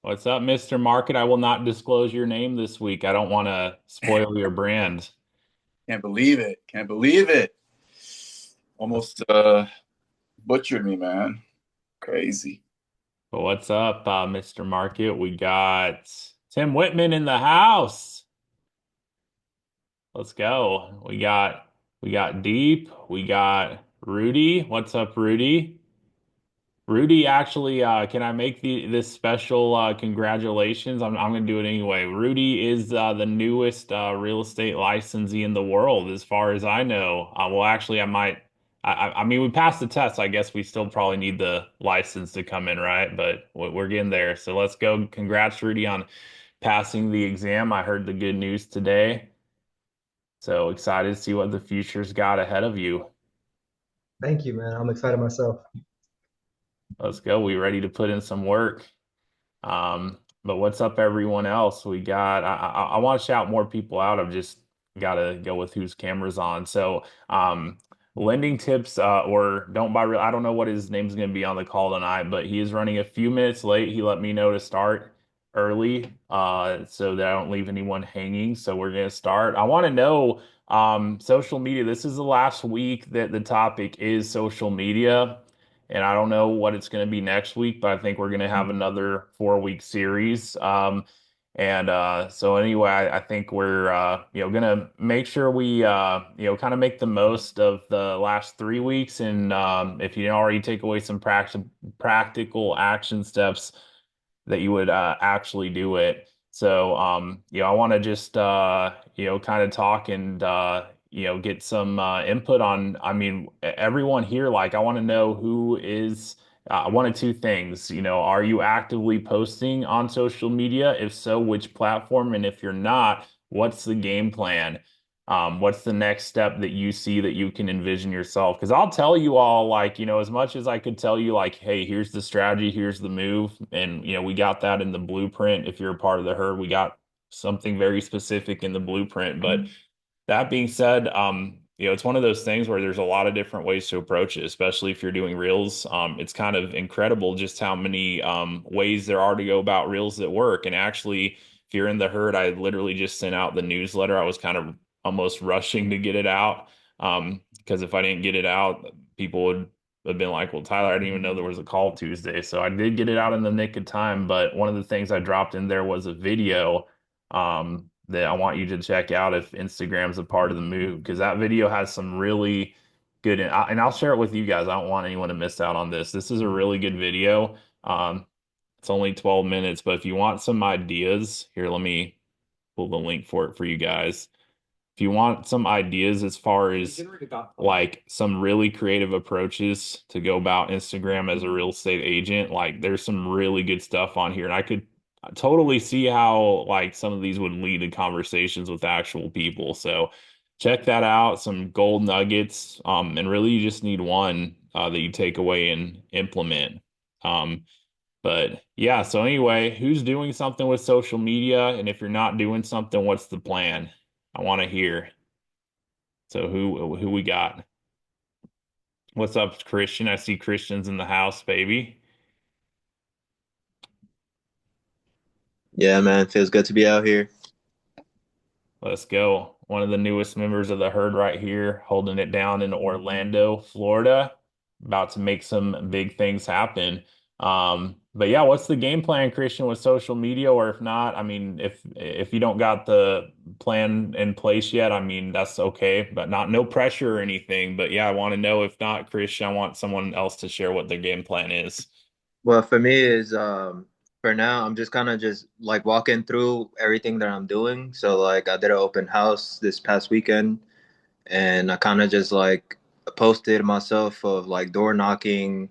What's up, Mr. Market? I will not disclose your name this week. I don't want to spoil your brand. Can't believe it. Can't believe it. Almost butchered me, man. Crazy. But what's up, Mr. Market? We got Tim Whitman in the house. Let's go. We got Deep. We got Rudy. What's up, Rudy? Rudy, actually, can I make this special congratulations? I'm gonna do it anyway. Rudy is the newest real estate licensee in the world, as far as I know. Well, actually, I might. I mean, we passed the test. I guess we still probably need the license to come in, right? But we're getting there. So let's go. Congrats, Rudy, on passing the exam. I heard the good news today. So excited to see what the future's got ahead of you. Thank you, man. I'm excited myself. Let's go. We ready to put in some work. But what's up, everyone else? We got, I want to shout more people out. I've just got to go with whose camera's on. So, lending tips, or don't buy real, I don't know what his name's going to be on the call tonight, but he is running a few minutes late. He let me know to start early, so that I don't leave anyone hanging. So we're going to start. I want to know, social media. This is the last week that the topic is social media. And I don't know what it's going to be next week, but I think we're going to have another 4 week series. So anyway, I think we're going to make sure we kind of make the most of the last 3 weeks, and if you didn't already take away some practical action steps that you would actually do it. So, I want to just, kind of talk and, get some input on, I mean, everyone here, like, I want to know who is one of two things. Are you actively posting on social media? If so, which platform? And if you're not, what's the game plan? What's the next step that you see that you can envision yourself? Because I'll tell you all, like, as much as I could tell you, like, hey, here's the strategy, here's the move, and we got that in the blueprint. If you're a part of the herd, we got something very specific in the blueprint. But that being said, it's one of those things where there's a lot of different ways to approach it, especially if you're doing reels. It's kind of incredible just how many ways there are to go about reels that work. And actually, if you're in the herd, I literally just sent out the newsletter. I was kind of almost rushing to get it out. Because if I didn't get it out, people would have been like, well, Tyler, I didn't even know there was a call Tuesday. So I did get it out in the nick of time. But one of the things I dropped in there was a video that I want you to check out if Instagram's a part of the move, because that video has some really good, and I'll share it with you guys. I don't want anyone to miss out on this. This is a really good video. It's only 12 minutes, but if you want some ideas, here, let me pull the link for it for you guys. If you want some ideas as far as like some really creative approaches to go about Instagram as a real estate agent, like there's some really good stuff on here. And I could totally see how like some of these would lead to conversations with actual people. So check that out, some gold nuggets. And really you just need one that you take away and implement. But yeah, so anyway, who's doing something with social media? And if you're not doing something, what's the plan? I want to hear. So who we got? What's up, Christian? I see Christian's in the house, baby. Yeah, man, feels good to be out here. Let's go. One of the newest members of the herd right here, holding it down in Orlando, Florida. About to make some big things happen. But yeah, what's the game plan, Christian, with social media? Or if not, I mean, if you don't got the plan in place yet, I mean, that's okay, but not no pressure or anything. But yeah, I want to know if not, Christian, I want someone else to share what their game plan is. Well, for me is for now I'm just kind of just like walking through everything that I'm doing. So like I did an open house this past weekend and I kind of just like posted myself of like door knocking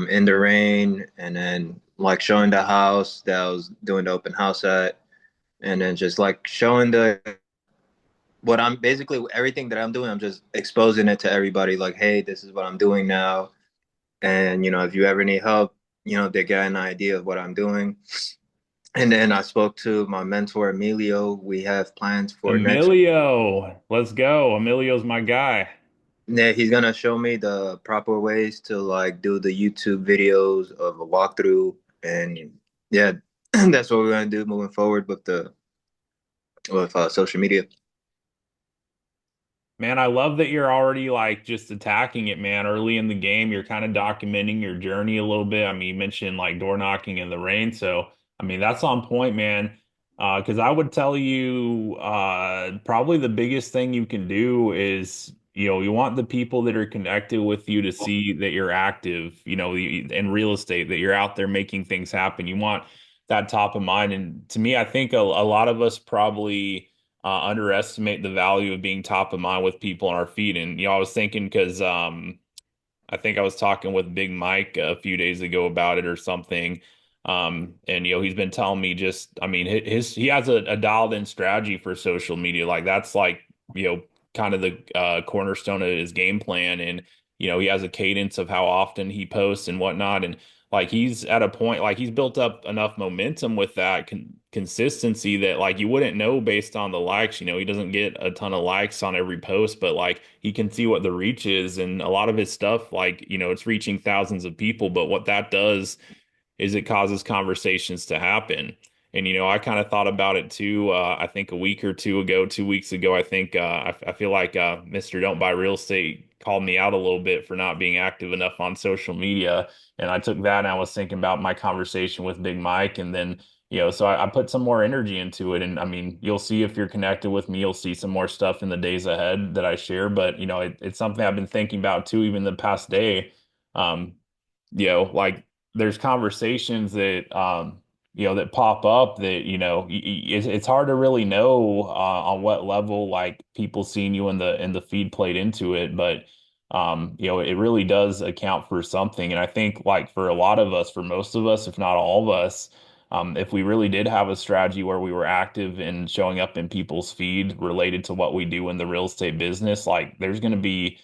in the rain and then like showing the house that I was doing the open house at and then just like showing the what I'm basically everything that I'm doing, I'm just exposing it to everybody like, hey, this is what I'm doing now. And, if you ever need help, they get an idea of what I'm doing. And then I spoke to my mentor, Emilio. We have plans for next. Emilio, let's go. Emilio's my guy. Yeah, he's gonna show me the proper ways to like do the YouTube videos of a walkthrough and yeah, that's what we're gonna do moving forward with the with social media. Man, I love that you're already like just attacking it, man. Early in the game, you're kind of documenting your journey a little bit. I mean, you mentioned like door knocking in the rain. So, I mean, that's on point, man. Because I would tell you, probably the biggest thing you can do is, you want the people that are connected with you to see that you're active, in real estate, that you're out there making things happen. You want that top of mind. And to me, I think a lot of us probably underestimate the value of being top of mind with people on our feet. And I was thinking because I think I was talking with Big Mike a few days ago about it or something. And he's been telling me just, I mean, he has a dialed in strategy for social media. Like that's like, kind of the cornerstone of his game plan. And, he has a cadence of how often he posts and whatnot. And like he's at a point, like he's built up enough momentum with that consistency that like you wouldn't know based on the likes. He doesn't get a ton of likes on every post, but like he can see what the reach is, and a lot of his stuff, like it's reaching thousands of people. But what that does is it causes conversations to happen. And I kind of thought about it too. I think a week or two ago, 2 weeks ago, I think I feel like Mr. Don't Buy Real Estate called me out a little bit for not being active enough on social media. And I took that and I was thinking about my conversation with Big Mike. And then, so I put some more energy into it. And I mean, you'll see if you're connected with me, you'll see some more stuff in the days ahead that I share. But, it's something I've been thinking about too, even the past day. Um, like there's conversations that that pop up that it's hard to really know on what level like people seeing you in the feed played into it, but it really does account for something. And I think like for a lot of us, for most of us, if not all of us, if we really did have a strategy where we were active in showing up in people's feed related to what we do in the real estate business, like there's going to be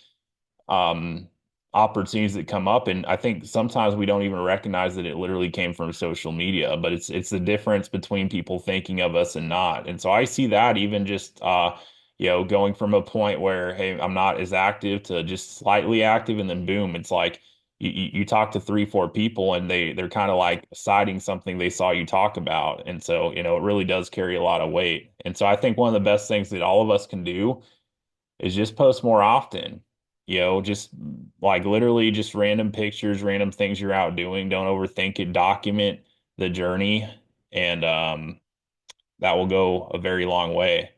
um, opportunities that come up. And I think sometimes we don't even recognize that it literally came from social media, but it's the difference between people thinking of us and not. And so I see that even just going from a point where, hey, I'm not as active to just slightly active, and then boom, it's like you talk to three, four people and they're kind of like citing something they saw you talk about. And so, it really does carry a lot of weight. And so I think one of the best things that all of us can do is just post more often. Just like literally just random pictures, random things you're out doing. Don't overthink it. Document the journey, and that will go a very long way.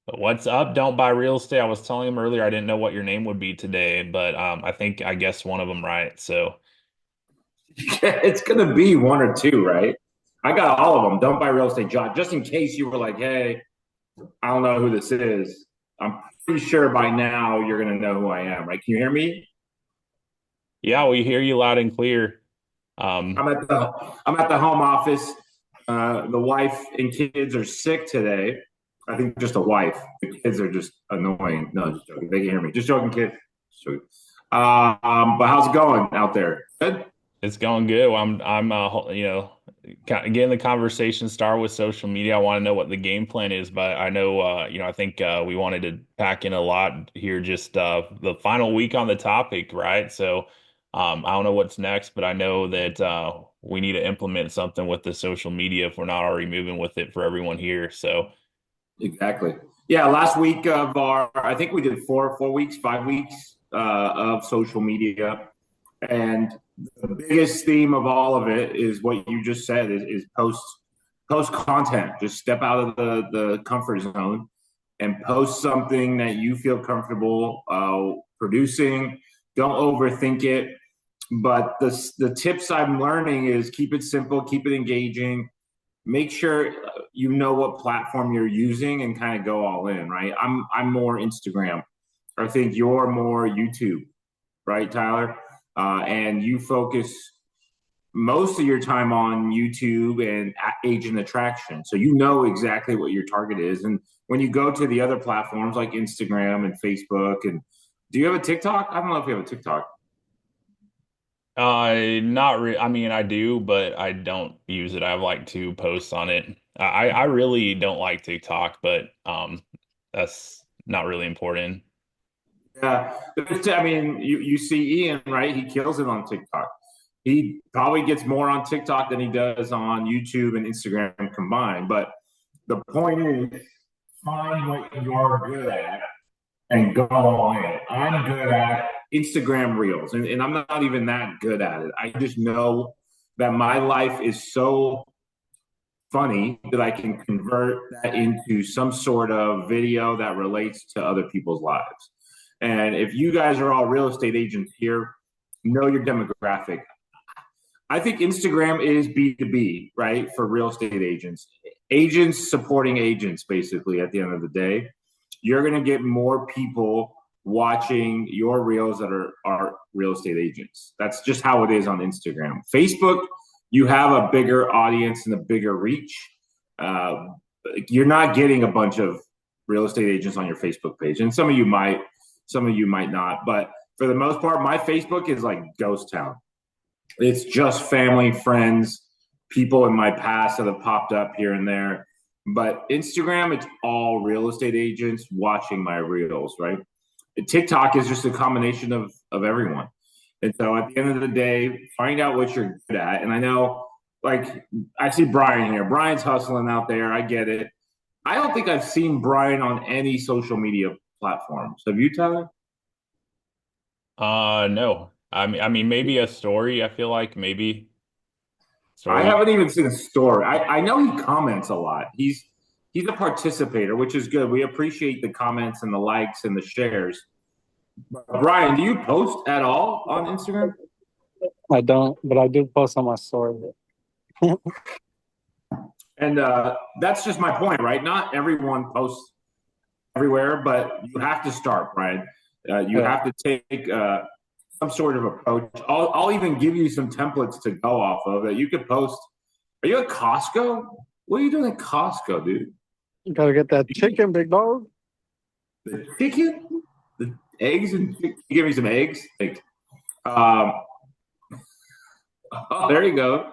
But what's up? Don't buy real estate. I was telling him earlier I didn't know what your name would be today, but I think I guessed one of them right. So It's gonna be one or two, right? I got all of them. Don't buy real estate, John. Just in case you were like, "Hey, I don't know who this is." I'm pretty sure by now you're gonna know who I am, right? Can you hear me? yeah, we hear you loud and clear. I'm at the home office. The wife and kids are sick today. I think just the wife. The kids are just annoying. No, just joking. They can hear me. Just joking, kid. Just joking. But how's it going out there? Good. It's going good. Well, I'm getting the conversation started with social media. I want to know what the game plan is, but I know I think we wanted to pack in a lot here, just the final week on the topic, right? So I don't know what's next, but I know that we need to implement something with the social media if we're not already moving with it for everyone here. So Exactly. Yeah, last week of I think we did 4 weeks, 5 weeks of social media, and the biggest theme of all of it is what you just said is post content. Just step out of the comfort zone and post something that you feel comfortable producing. Don't overthink it. But the tips I'm learning is keep it simple, keep it engaging, make sure you know what platform you're using and kind of go all in, right? I'm more Instagram. I think you're more YouTube, right, Tyler? And you focus most of your time on YouTube and agent attraction. So you know exactly what your target is. And when you go to the other platforms like Instagram and Facebook, and do you have a TikTok? I don't know if you have a TikTok. not re I mean, I do, but I don't use it. I have like two posts on it. I really don't like TikTok, but that's not really important. Yeah, I mean, you see Ian, right? He kills it on TikTok. He probably gets more on TikTok than he does on YouTube and Instagram combined. But the point is, find what you're good at and go all in. I'm good at Instagram Reels, and I'm not even that good at it. I just know that my life is so funny that I can convert that into some sort of video that relates to other people's lives. And if you guys are all real estate agents here, know your demographic. I think Instagram is B2B, right? For real estate agents. Agents supporting agents, basically, at the end of the day. You're going to get more people watching your reels that are real estate agents. That's just how it is on Instagram. Facebook, you have a bigger audience and a bigger reach. You're not getting a bunch of real estate agents on your Facebook page. And some of you might not. But for the most part, my Facebook is like ghost town. It's just family, friends, people in my past that have popped up here and there. But Instagram, it's all real estate agents watching my reels, right? TikTok is just a combination of everyone. And so at the end of the day, find out what you're good at. And I know, like, I see Brian here. Brian's hustling out there. I get it. I don't think I've seen Brian on any social media platforms. Have you, Tyler? No. I mean, maybe a story. I feel like maybe. I haven't even seen a story. I know he comments a lot. He's a participator, which is good. We appreciate the comments and the likes and the shares. Brian, do you post at all on Instagram? I don't, but I do post on my story. And that's just my point, right? Not everyone posts everywhere, but you have to start, Brian. You have to take some sort of approach. I'll even give you some templates to go off of that you could post. Are you at Costco? What are you doing at Costco, dude? You gotta get that chicken, big dog. The chicken? The eggs? And you give me some eggs? Like, oh, there you go.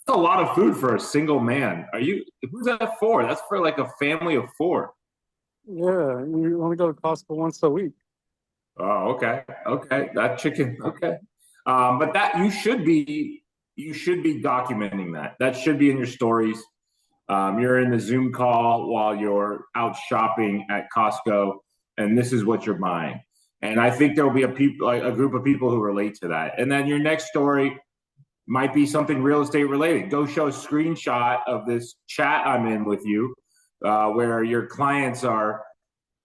That's a lot of food for a single man. Who's that for? That's for like a family of 4. Yeah, you only go to Costco once a week. Oh, okay. That chicken. Okay. But that you should be documenting that. That should be in your stories. You're in the Zoom call while you're out shopping at Costco, and this is what you're buying. And I think there will be a group of people who relate to that. And then your next story might be something real estate related. Go show a screenshot of this chat I'm in with you, where your clients are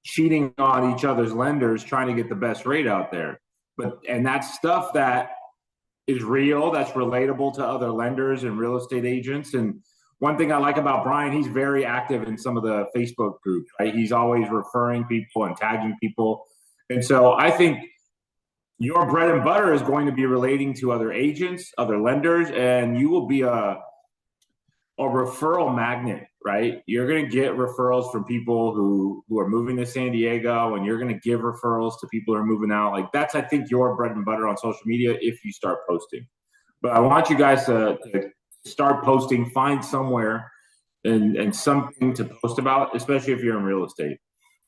cheating on each other's lenders, trying to get the best rate out there. And that's stuff that is real, that's relatable to other lenders and real estate agents. And one thing I like about Brian, he's very active in some of the Facebook groups, right? He's always referring people and tagging people. And so I think your bread and butter is going to be relating to other agents, other lenders, and you will be a referral magnet, right? You're going to get referrals from people who are moving to San Diego, and you're going to give referrals to people who are moving out. Like, that's, I think, your bread and butter on social media if you start posting. But I want you guys to start posting, find somewhere and something to post about, especially if you're in real estate.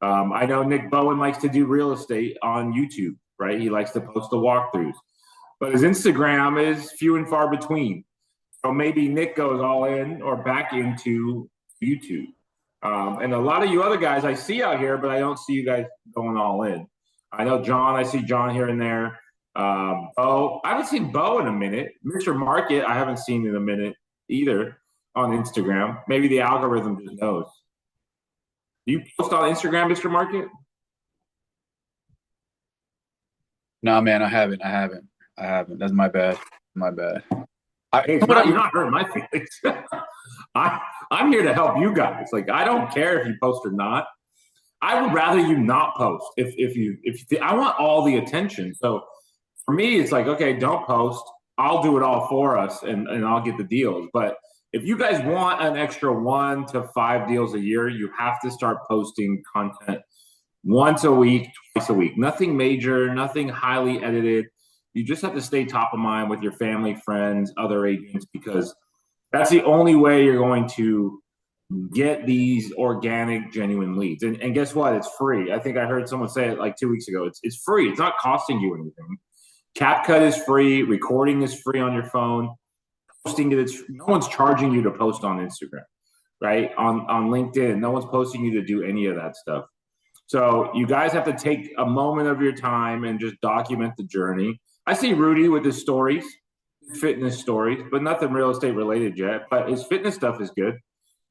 I know Nick Bowen likes to do real estate on YouTube, right? He likes to post the walkthroughs. But his Instagram is few and far between. So maybe Nick goes all in or back into YouTube. And a lot of you other guys I see out here, but I don't see you guys going all in. I know John, I see John here and there. Bo, I haven't seen Bo in a minute. Mr. Market, I haven't seen in a minute either on Instagram. Maybe the algorithm just knows. Do you post on Instagram, Mr. Market? No, man, I haven't. That's my bad. Hey, you're not hurting my feelings. I'm here to help you guys. Like, I don't care if you post or not. I would rather you not post. If I want all the attention. So for me, it's like, okay, don't post. I'll do it all for us, and I'll get the deals. But if you guys want an extra 1 to 5 deals a year, you have to start posting content once a week, twice a week. Nothing major, nothing highly edited. You just have to stay top of mind with your family, friends, other agents, because that's the only way you're going to get these organic, genuine leads. And guess what? It's free. I think I heard someone say it like 2 weeks ago. It's free. It's not costing you anything. CapCut is free. Recording is free on your phone. Posting it, no one's charging you to post on Instagram, right? On LinkedIn, no one's posting you to do any of that stuff. So you guys have to take a moment of your time and just document the journey. I see Rudy with his stories, fitness stories, but nothing real estate related yet. But his fitness stuff is good.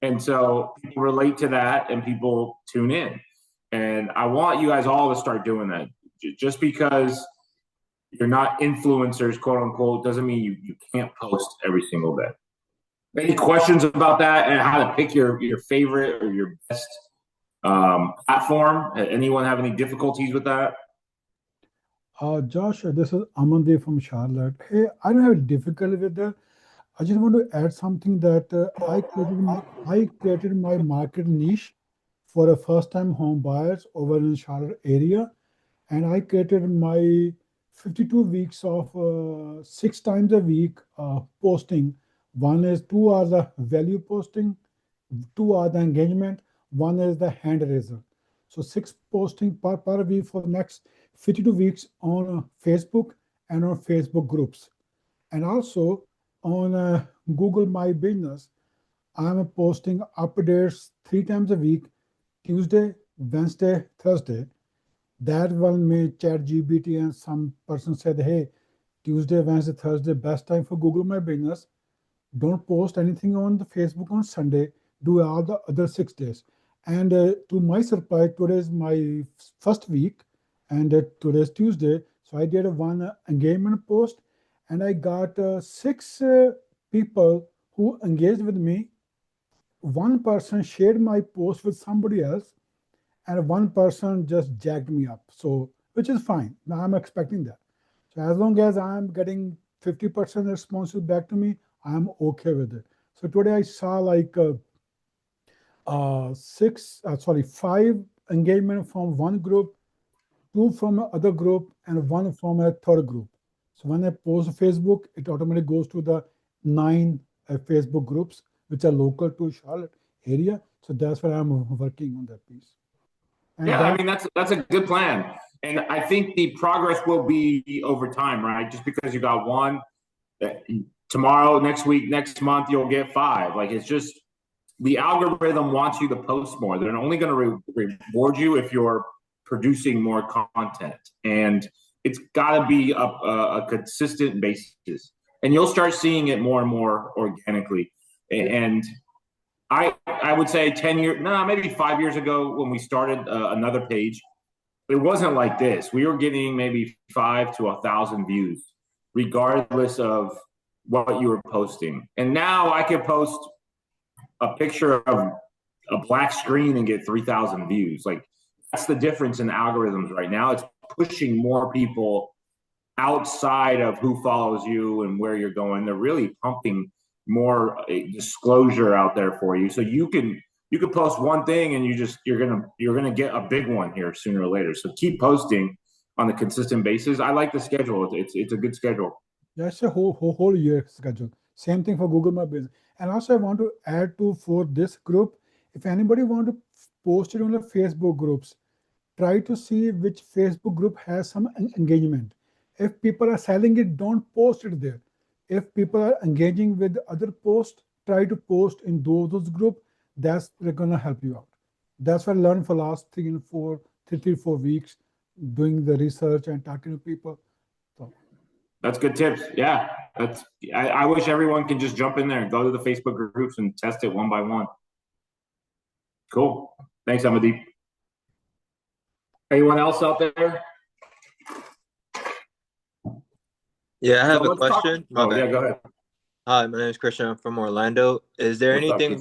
And so people relate to that and people tune in. And I want you guys all to start doing that. Just because you're not influencers, quote unquote, doesn't mean you can't post every single day. Any questions about that and how to pick your favorite or your best platform? Anyone have any difficulties with that? Josh, this is Amandeep from Charlotte. Hey, I don't have difficulty with that. I just want to add something that I created my market niche for a first-time home buyers over in Charlotte area, and I created my 52 weeks of 6 times a week posting. Two are the value posting, 2 are the engagement, 1 is the hand raiser. So 6 posting per week for the next 52 weeks on Facebook and on Facebook groups. And also on Google My Business, I'm posting updates 3 times a week, Tuesday, Wednesday, Thursday. That one may ChatGPT and some person said, hey, Tuesday, Wednesday, Thursday, best time for Google My Business. Don't post anything on the Facebook on Sunday. Do all the other 6 days. And to my surprise, today is my first week and today is Tuesday. So I did one engagement post and I got 6 people who engaged with me. 1 person shared my post with somebody else and 1 person just jacked me up. So, which is fine. Now I'm expecting that. So as long as I'm getting 50% responses back to me, I'm okay with it. So today I saw like 5 engagement from one group, 2 from another group, and 1 from a third group. So when I post Facebook, it automatically goes to the 9 Facebook groups, which are local to Charlotte area. So that's why I'm working on that piece. And yeah, I mean, that's a good plan. And I think the progress will be over time, right? Just because you got 1, tomorrow, next week, next month, you'll get 5. Like, it's just the algorithm wants you to post more. They're only going to reward you if you're producing more content. And it's got to be a consistent basis. And you'll start seeing it more and more organically. And I would say 10 years, maybe 5 years ago when we started another page, it wasn't like this. We were getting maybe 5 to 1,000 views, regardless of what you were posting. And now I could post a picture of a black screen and get 3,000 views. Like, that's the difference in algorithms right now. It's pushing more people outside of who follows you and where you're going. They're really pumping more disclosure out there for you, so you can post one thing and you're gonna get a big one here sooner or later. So keep posting on a consistent basis. I like the schedule. It's a good schedule. That's a whole year schedule. Same thing for Google My Business. And also I want to add for this group, if anybody want to post it on the Facebook groups, try to see which Facebook group has some engagement. If people are selling it, don't post it there. If people are engaging with other posts, try to post in those groups. That's gonna help you out. That's what I learned for last 3 to 4 weeks, doing the research and talking to people. So that's good tips. Yeah, I wish everyone can just jump in there and go to the Facebook groups and test it one by one. Cool. Thanks, Amandeep. Anyone else out there? Yeah, I have a question. Yeah, go ahead. Hi, my name is Christian. I'm from Orlando. Is there anything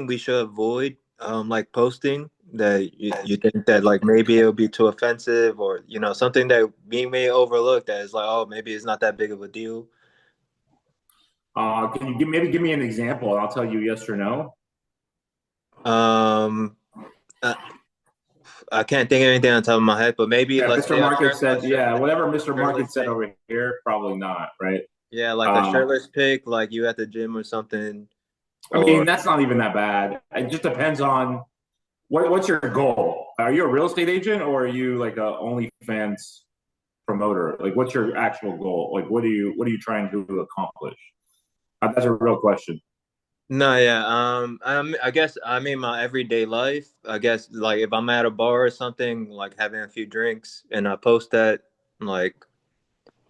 we should avoid, like posting that you think that like maybe it'll be too offensive, or something that we may overlook that is like, oh, maybe it's not that big of a deal? Can you give me an example and I'll tell you yes or no? I can't think of anything on top of my head, but maybe Mr. Market said, whatever Mr. Market said over here, probably not, right? Yeah, like a shirtless pic, like you at the gym or something. I mean, that's not even that bad. It just depends on what's your goal. Are you a real estate agent or are you like a OnlyFans promoter? Like, what's your actual goal? Like, what are you trying to accomplish? That's a real question. No, yeah. I guess I mean my everyday life. I guess like if I'm at a bar or something, like having a few drinks, and I post that, like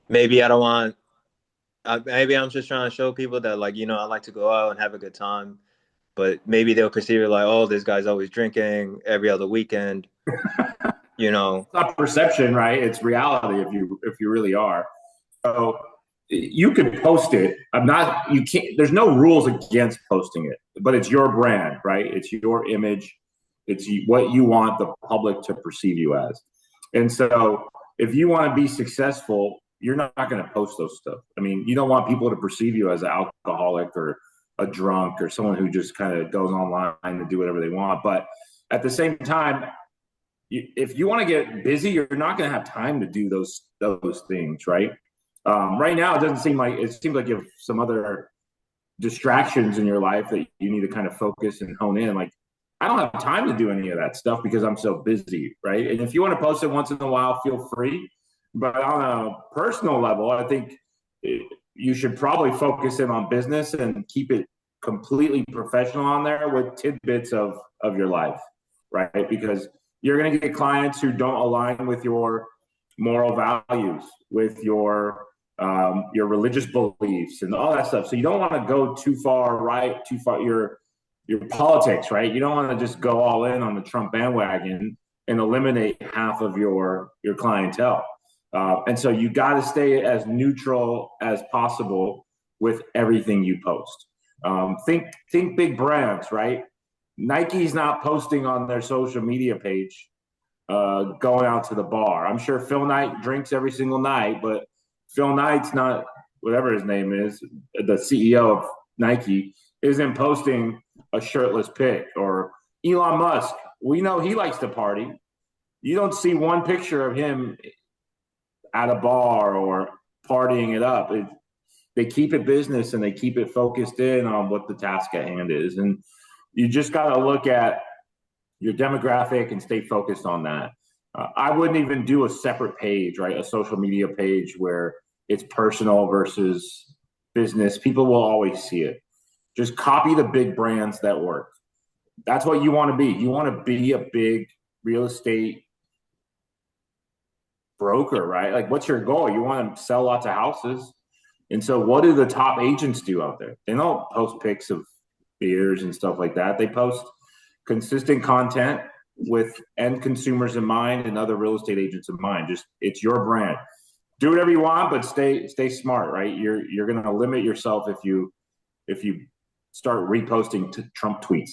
maybe I don't want. Maybe I'm just trying to show people that like I like to go out and have a good time, but maybe they'll perceive it like, oh, this guy's always drinking every other weekend. It's not perception, right? It's reality if you really are. So you can post it. You can't, there's no rules against posting it, but it's your brand, right? It's your image. It's what you want the public to perceive you as. And so if you want to be successful, you're not going to post those stuff. I mean, you don't want people to perceive you as an alcoholic or a drunk or someone who just kind of goes online to do whatever they want. But at the same time, if you want to get busy, you're not going to have time to do those things, right? Right now, it seems like you have some other distractions in your life that you need to kind of focus and hone in. Like, I don't have time to do any of that stuff because I'm so busy, right? And if you want to post it once in a while, feel free. But on a personal level, I think you should probably focus in on business and keep it completely professional on there with tidbits of your life, right? Because you're going to get clients who don't align with your moral values, with your religious beliefs and all that stuff. So you don't want to go too far right, too far your politics, right? You don't want to just go all in on the Trump bandwagon and eliminate half of your clientele. And so you got to stay as neutral as possible with everything you post. Think big brands, right? Nike's not posting on their social media page going out to the bar. I'm sure Phil Knight drinks every single night, but Phil Knight's not, whatever his name is, the CEO of Nike, isn't posting a shirtless pic. Or Elon Musk, we know he likes to party. You don't see one picture of him at a bar or partying it up. They keep it business and they keep it focused in on what the task at hand is. And you just got to look at your demographic and stay focused on that. I wouldn't even do a separate page, right? A social media page where it's personal versus business. People will always see it. Just copy the big brands that work. That's what you want to be. You want to be a big real estate broker, right? Like, what's your goal? You want to sell lots of houses. And so what do the top agents do out there? They don't post pics of beers and stuff like that. They post consistent content with end consumers in mind and other real estate agents in mind. Just, it's your brand. Do whatever you want, but stay smart, right? You're going to limit yourself if you start reposting Trump tweets.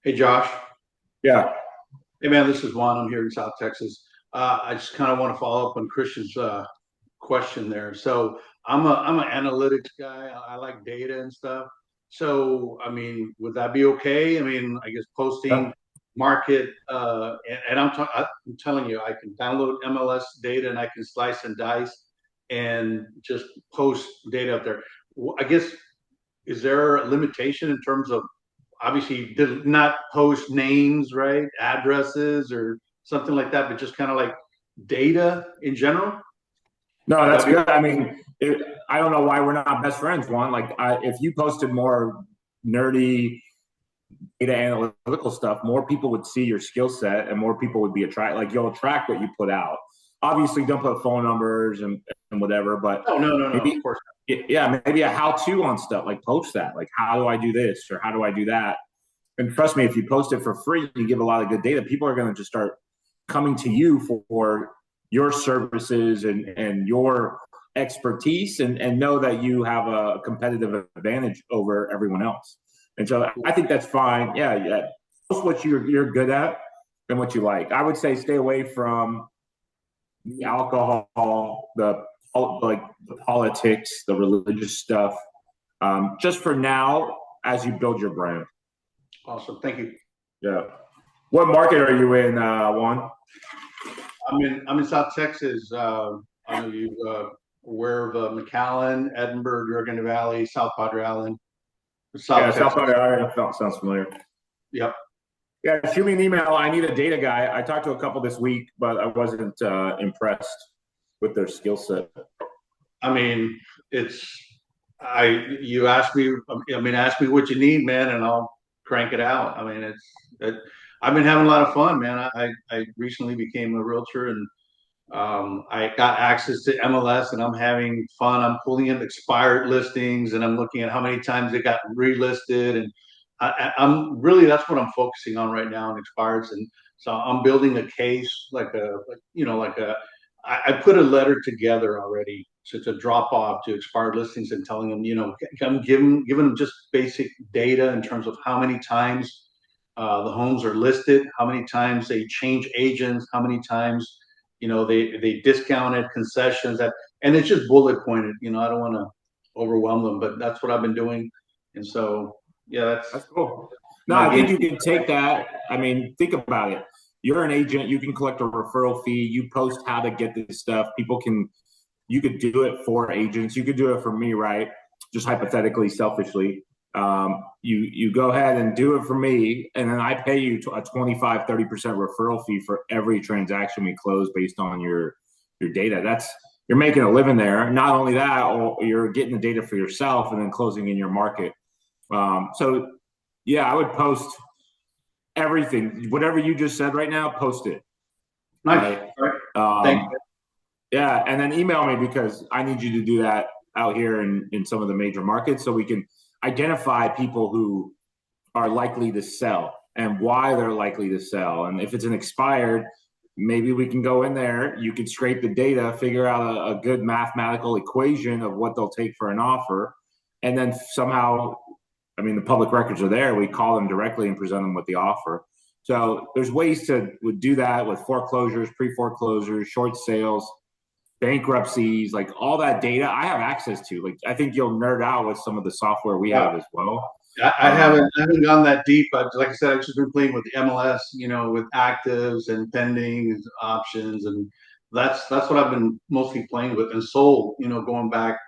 Hey, Josh. Yeah. Hey, man, this is Juan. I'm here in South Texas. I just kind of want to follow up on Christian's question there. So I'm an analytics guy. I like data and stuff. So, I mean, would that be okay? I mean, I guess posting market, and I'm telling you, I can download MLS data and I can slice and dice and just post data up there. I guess, is there a limitation in terms of, obviously, did not post names, right? Addresses or something like that, but just kind of like data in general? No, that's good. I mean, I don't know why we're not best friends, Juan. Like, if you posted more nerdy data analytical stuff, more people would see your skill set and more people would be attracted. Like, you'll attract what you put out. Obviously, don't put phone numbers and whatever, but no, maybe, of course not. Yeah, maybe a how-to on stuff, like post that. Like, how do I do this or how do I do that? And trust me, if you post it for free, you give a lot of good data, people are going to just start coming to you for your services and your expertise and know that you have a competitive advantage over everyone else. And so I think that's fine. Yeah. Post what you're good at and what you like. I would say stay away from the alcohol, the politics, the religious stuff, just for now as you build your brand. Awesome. Thank you. Yeah. What market are you in, Juan? I'm in South Texas. I know you aware of McAllen, Edinburgh, Dragon Valley, South Padre Island. South Padre Island sounds familiar. Yep. Yeah, shoot me an email. I need a data guy. I talked to a couple this week, but I wasn't impressed. with their skill set. I mean, you ask me, ask me what you need, man, and I'll crank it out. I mean, I've been having a lot of fun, man. I recently became a realtor, and I got access to MLS, and I'm having fun. I'm pulling in expired listings, and I'm looking at how many times they got relisted, and I'm really, that's what I'm focusing on right now in expireds. And so I'm building a case, I put a letter together already to drop off to expired listings and telling them, I'm giving them just basic data in terms of how many times the homes are listed, how many times they change agents, how many times they discounted concessions, and it's just bullet pointed. I don't want to overwhelm them, but that's what I've been doing. And so yeah, that's cool. No, I think you can take that. I mean, think about it. You're an agent, you can collect a referral fee, you post how to get this stuff. You could do it for agents, you could do it for me, right? Just hypothetically, selfishly. You go ahead and do it for me, and then I pay you a 25-30% referral fee for every transaction we close based on your data. You're making a living there. Not only that, you're getting the data for yourself and then closing in your market. So yeah, I would post everything, whatever you just said right now, post it. Nice. Right? Thank you. Yeah, and then email me, because I need you to do that out here in some of the major markets, so we can identify people who are likely to sell and why they're likely to sell. And if it's an expired, maybe we can go in there, you can scrape the data, figure out a good mathematical equation of what they'll take for an offer, and then somehow, I mean, the public records are there, we call them directly and present them with the offer. So there's ways to do that with foreclosures, pre-foreclosures, short sales, bankruptcies, like all that data I have access to. Like, I think you'll nerd out with some of the software we have as well. I haven't gone that deep. Like I said, I've just been playing with the MLS, with actives and pending options, and that's what I've been mostly playing with. And sold, going back,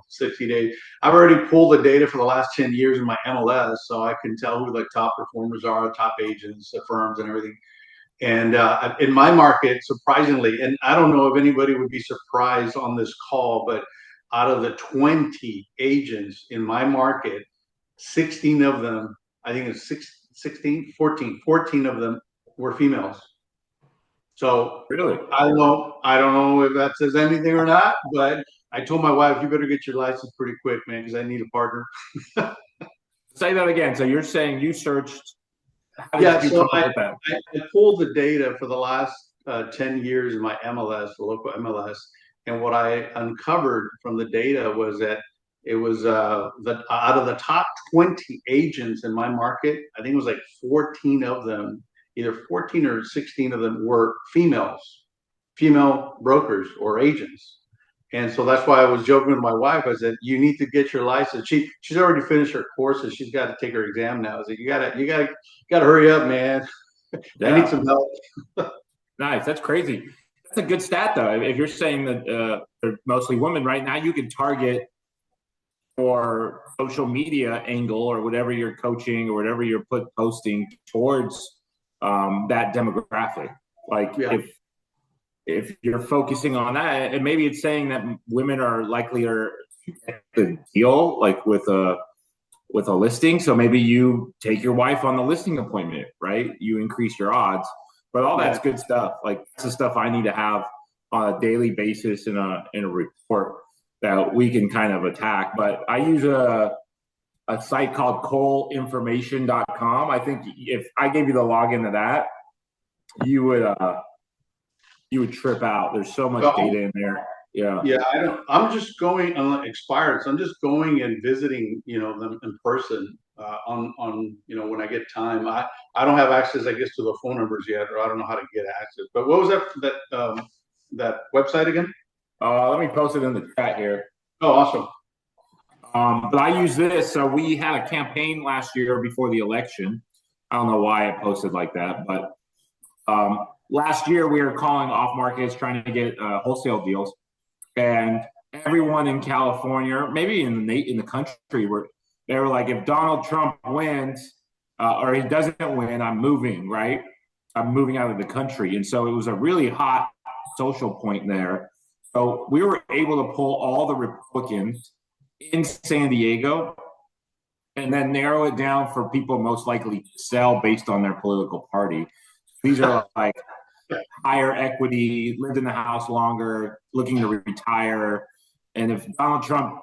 60 days. I've already pulled the data for the last 10 years in my MLS, so I can tell who the top performers are, top agents, the firms, and everything. And in my market, surprisingly, and I don't know if anybody would be surprised on this call, but out of the 20 agents in my market, 16 of them, I think it's 14 of them were females. So really, I don't know if that says anything or not, but I told my wife, you better get your license pretty quick, man, because I need a partner. Say that again. So you're saying you searched. Yeah, so I pulled the data for the last 10 years in my MLS, the local MLS, and what I uncovered from the data was that it was that out of the top 20 agents in my market, I think it was like 14 of them, either 14 or 16 of them were female brokers or agents. And so that's why I was joking with my wife. I said, "You need to get your license." She's already finished her courses. She's got to take her exam now. I said, "You gotta hurry up, man. Yeah. I need some help." Nice. That's crazy. That's a good stat, though. If you're saying that they're mostly women right now, you can target for social media angle or whatever you're coaching or whatever you're posting towards that demographic. Like, yeah. If you're focusing on that, and maybe it's saying that women are likelier to get the deal, like with a listing. So maybe you take your wife on the listing appointment, right? You increase your odds. But all that's good stuff. Like, that's the stuff I need to have on a daily basis in a report that we can kind of attack. But I use a site called coleinformation.com. I think if I gave you the login to that, you would trip out. There's so much data in there. Yeah. Yeah. I'm just going on expired. So I'm just going and visiting, them in person on when I get time. I don't have access, I guess, to the phone numbers yet, or I don't know how to get access. But what was that website again? Let me post it in the chat here. Oh, awesome. But I use this. So we had a campaign last year before the election. I don't know why I posted like that, but last year we were calling off markets, trying to get wholesale deals, and everyone in California, maybe in the country, they were like, if Donald Trump wins or he doesn't win, I'm moving, right? I'm moving out of the country. And so it was a really hot social point there. So we were able to pull all the Republicans in San Diego and then narrow it down for people most likely to sell based on their political party. These are like higher equity, lived in the house longer, looking to retire. And if Donald Trump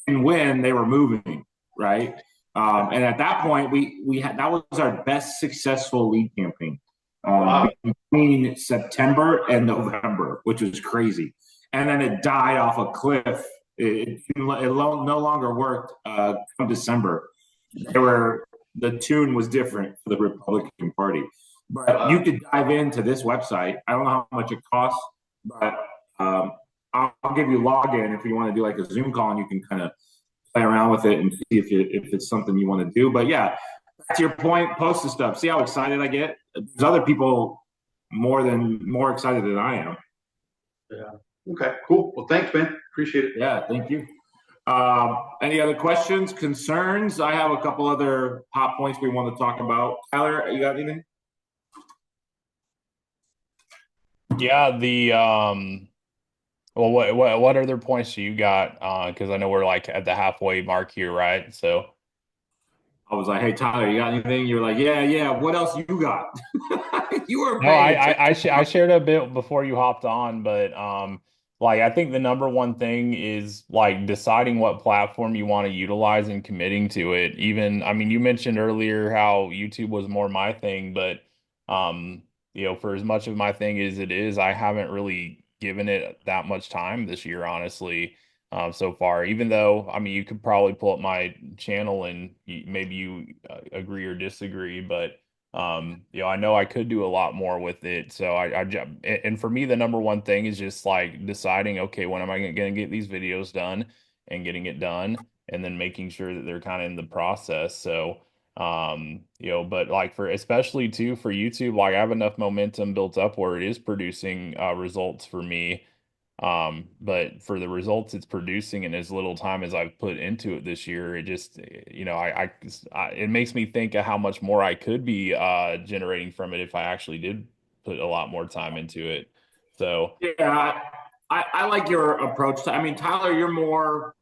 didn't win, they were moving, right? And at that point, we had that was our best successful lead campaign between September and November, which was crazy. And then it died off a cliff. It no longer worked come December. The tune was different for the Republican Party. But you could dive into this website. I don't know how much it costs, but I'll give you a login if you want to do like a Zoom call, and you can kind of play around with it and see if it's something you want to do. But yeah, back to your point, post the stuff. See how excited I get? There's other people more excited than I am. Yeah. Okay, cool. Well, thanks, man. Appreciate it. Yeah, thank you. Any other questions, concerns? I have a couple other hot points we want to talk about. Tyler, you got anything? Yeah, well, what other points do you got? Because I know we're like at the halfway mark here, right? So I was like, "Hey, Tyler, you got anything?" You're like, "Yeah. What else you got?" You were. No, I shared a bit before you hopped on, but like I think the number one thing is like deciding what platform you want to utilize and committing to it. Even, I mean, you mentioned earlier how YouTube was more my thing, but for as much of my thing as it is, I haven't really given it that much time this year, honestly, so far. Even though, I mean, you could probably pull up my channel and maybe you agree or disagree, but I know I could do a lot more with it. So and for me, the number one thing is just like deciding, okay, when am I going to get these videos done and getting it done, and then making sure that they're kind of in the process. So, but like especially too for YouTube, like I have enough momentum built up where it is producing results for me. But for the results it's producing in as little time as I've put into it this year, it just, it makes me think of how much more I could be generating from it if I actually did put a lot more time into it. So yeah, I like your approach. I mean, Tyler, you're more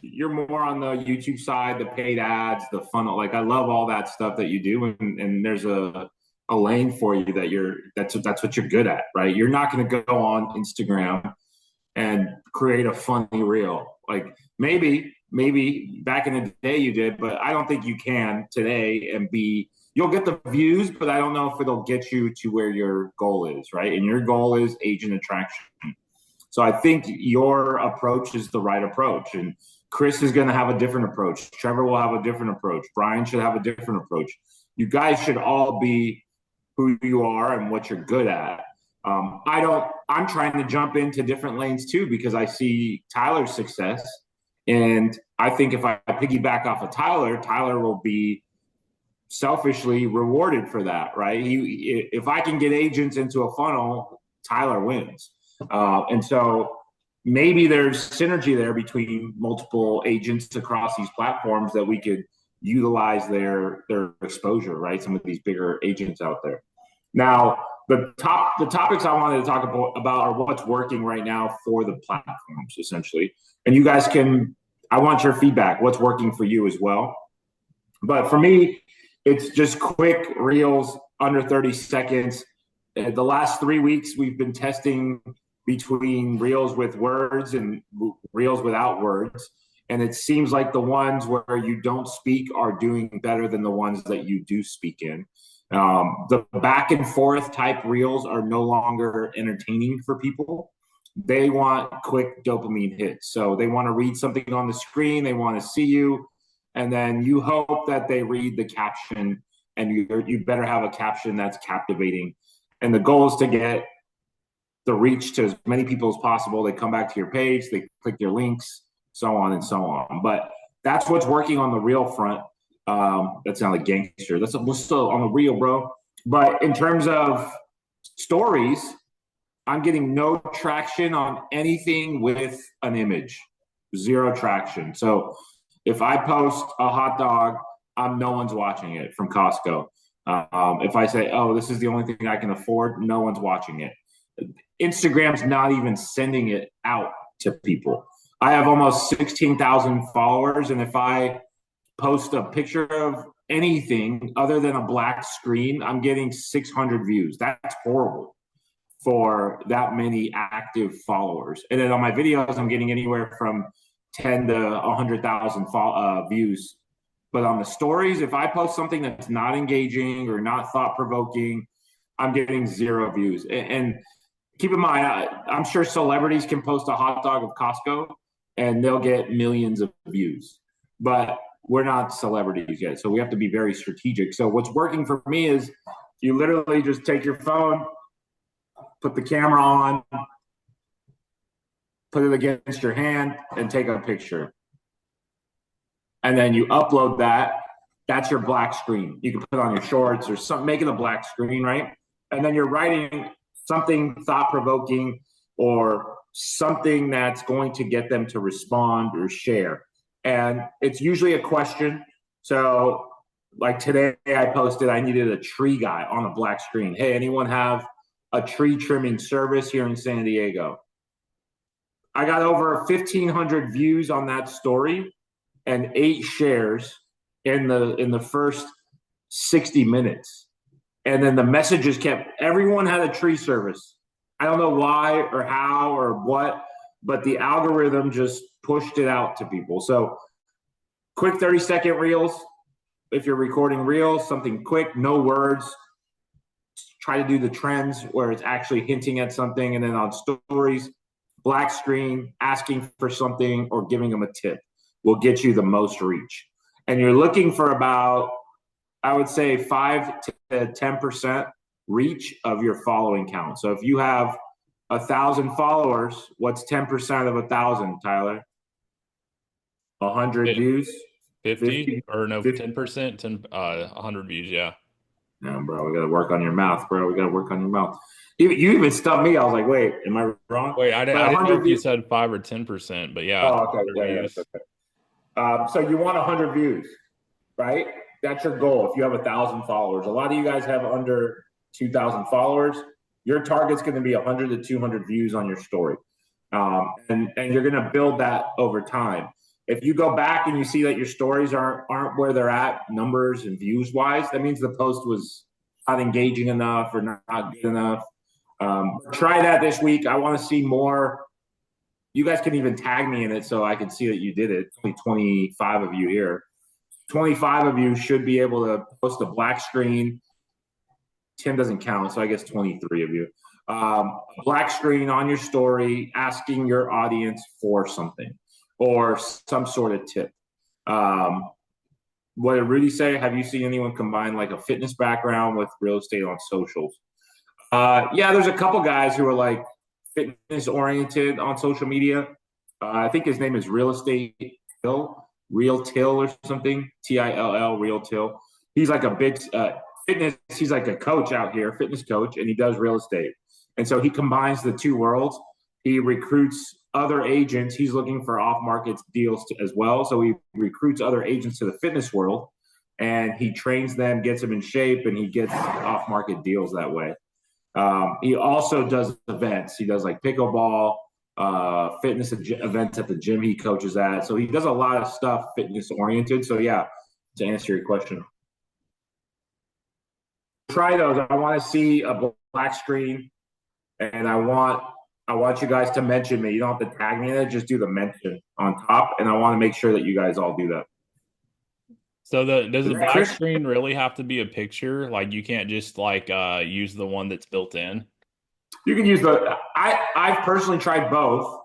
on the YouTube side, the paid ads, the funnel. Like I love all that stuff that you do, and there's a lane for you that's what you're good at, right? You're not going to go on Instagram and create a funny reel. Like maybe back in the day you did, but I don't think you can today. And you'll get the views, but I don't know if it'll get you to where your goal is, right? And your goal is agent attraction. So I think your approach is the right approach. And Chris is going to have a different approach. Trevor will have a different approach. Brian should have a different approach. You guys should all be who you are and what you're good at. I'm trying to jump into different lanes too, because I see Tyler's success. And I think if I piggyback off of Tyler will be selfishly rewarded for that, right? If I can get agents into a funnel, Tyler wins. And so maybe there's synergy there between multiple agents across these platforms that we could utilize their exposure, right? Some of these bigger agents out there. Now, the topics I wanted to talk about are what's working right now for the platforms, essentially. And you guys I want your feedback. What's working for you as well? But for me, it's just quick reels under 30 seconds. The last 3 weeks, we've been testing between reels with words and reels without words. And it seems like the ones where you don't speak are doing better than the ones that you do speak in. The back and forth type reels are no longer entertaining for people. They want quick dopamine hits. So they want to read something on the screen. They want to see you. And then you hope that they read the caption, and you better have a caption that's captivating. And the goal is to get the reach to as many people as possible. They come back to your page, they click your links, so on and so on. But that's what's working on the reel front. That sounds like gangster. That's still on the reel, bro. But in terms of stories, I'm getting no traction on anything with an image. Zero traction. So if I post a hot dog, no one's watching it from Costco. If I say, oh, this is the only thing I can afford, no one's watching it. Instagram's not even sending it out to people. I have almost 16,000 followers, and if I post a picture of anything other than a black screen, I'm getting 600 views. That's horrible for that many active followers. And then on my videos, I'm getting anywhere from 10 to 100,000 views. But on the stories, if I post something that's not engaging or not thought-provoking, I'm getting 0 views. And keep in mind, I'm sure celebrities can post a hot dog of Costco and they'll get millions of views. But we're not celebrities yet, so we have to be very strategic. So what's working for me is you literally just take your phone, put the camera on, put it against your hand, and take a picture. And then you upload that. That's your black screen. You can put it on your shorts or something, make it a black screen, right? And then you're writing something thought-provoking or something that's going to get them to respond or share. And it's usually a question. So like today I posted, I needed a tree guy on a black screen. Hey, anyone have a tree trimming service here in San Diego? I got over 1,500 views on that story and 8 shares in the first 60 minutes. And then the messages kept, everyone had a tree service. I don't know why or how or what, but the algorithm just pushed it out to people. So quick 30-second reels. If you're recording reels, something quick, no words. Try to do the trends where it's actually hinting at something. And then on stories, black screen, asking for something or giving them a tip will get you the most reach. And you're looking for about, I would say 5 to 10% reach of your following count. So if you have 1,000 followers, what's 10% of 1,000, Tyler? 100 views? 50 or no, 50? 10%, 100 views, yeah. No, bro, we got to work on your mouth, bro. We got to work on your mouth. You even stumped me. I was like, wait, am I wrong? Wait, I didn't know if you said 5 or 10%, but yeah. Oh, okay. Yeah, that's okay. So you want 100 views, right? That's your goal if you have 1,000 followers. A lot of you guys have under 2,000 followers. Your target's going to be 100 to 200 views on your story. And you're going to build that over time. If you go back and you see that your stories aren't where they're at, numbers and views wise, that means the post was not engaging enough or not good enough. Try that this week. I want to see more. You guys can even tag me in it so I can see that you did it. Only 25 of you here. 25 of you should be able to post a black screen. Tim doesn't count, so I guess 23 of you. Black screen on your story asking your audience for something or some sort of tip. What did Rudy say? Have you seen anyone combine like a fitness background with real estate on socials? Yeah, there's a couple guys who are like fitness oriented on social media. I think his name is Real Estate Till, Real Till or something, Till, Real Till. He's like a big fitness. He's like a coach out here, fitness coach, and he does real estate. And so he combines the two worlds. He recruits other agents. He's looking for off-market deals as well. So he recruits other agents to the fitness world, and he trains them, gets them in shape, and he gets off-market deals that way. He also does events. He does like pickleball, fitness events at the gym he coaches at. So he does a lot of stuff fitness oriented. So yeah, to answer your question, try those. I want to see a black screen, and I want you guys to mention me. You don't have to tag me in it. Just do the mention on top, and I want to make sure that you guys all do that. So does the black screen really have to be a picture? Like you can't just like use the one that's built in? You can use I've personally tried both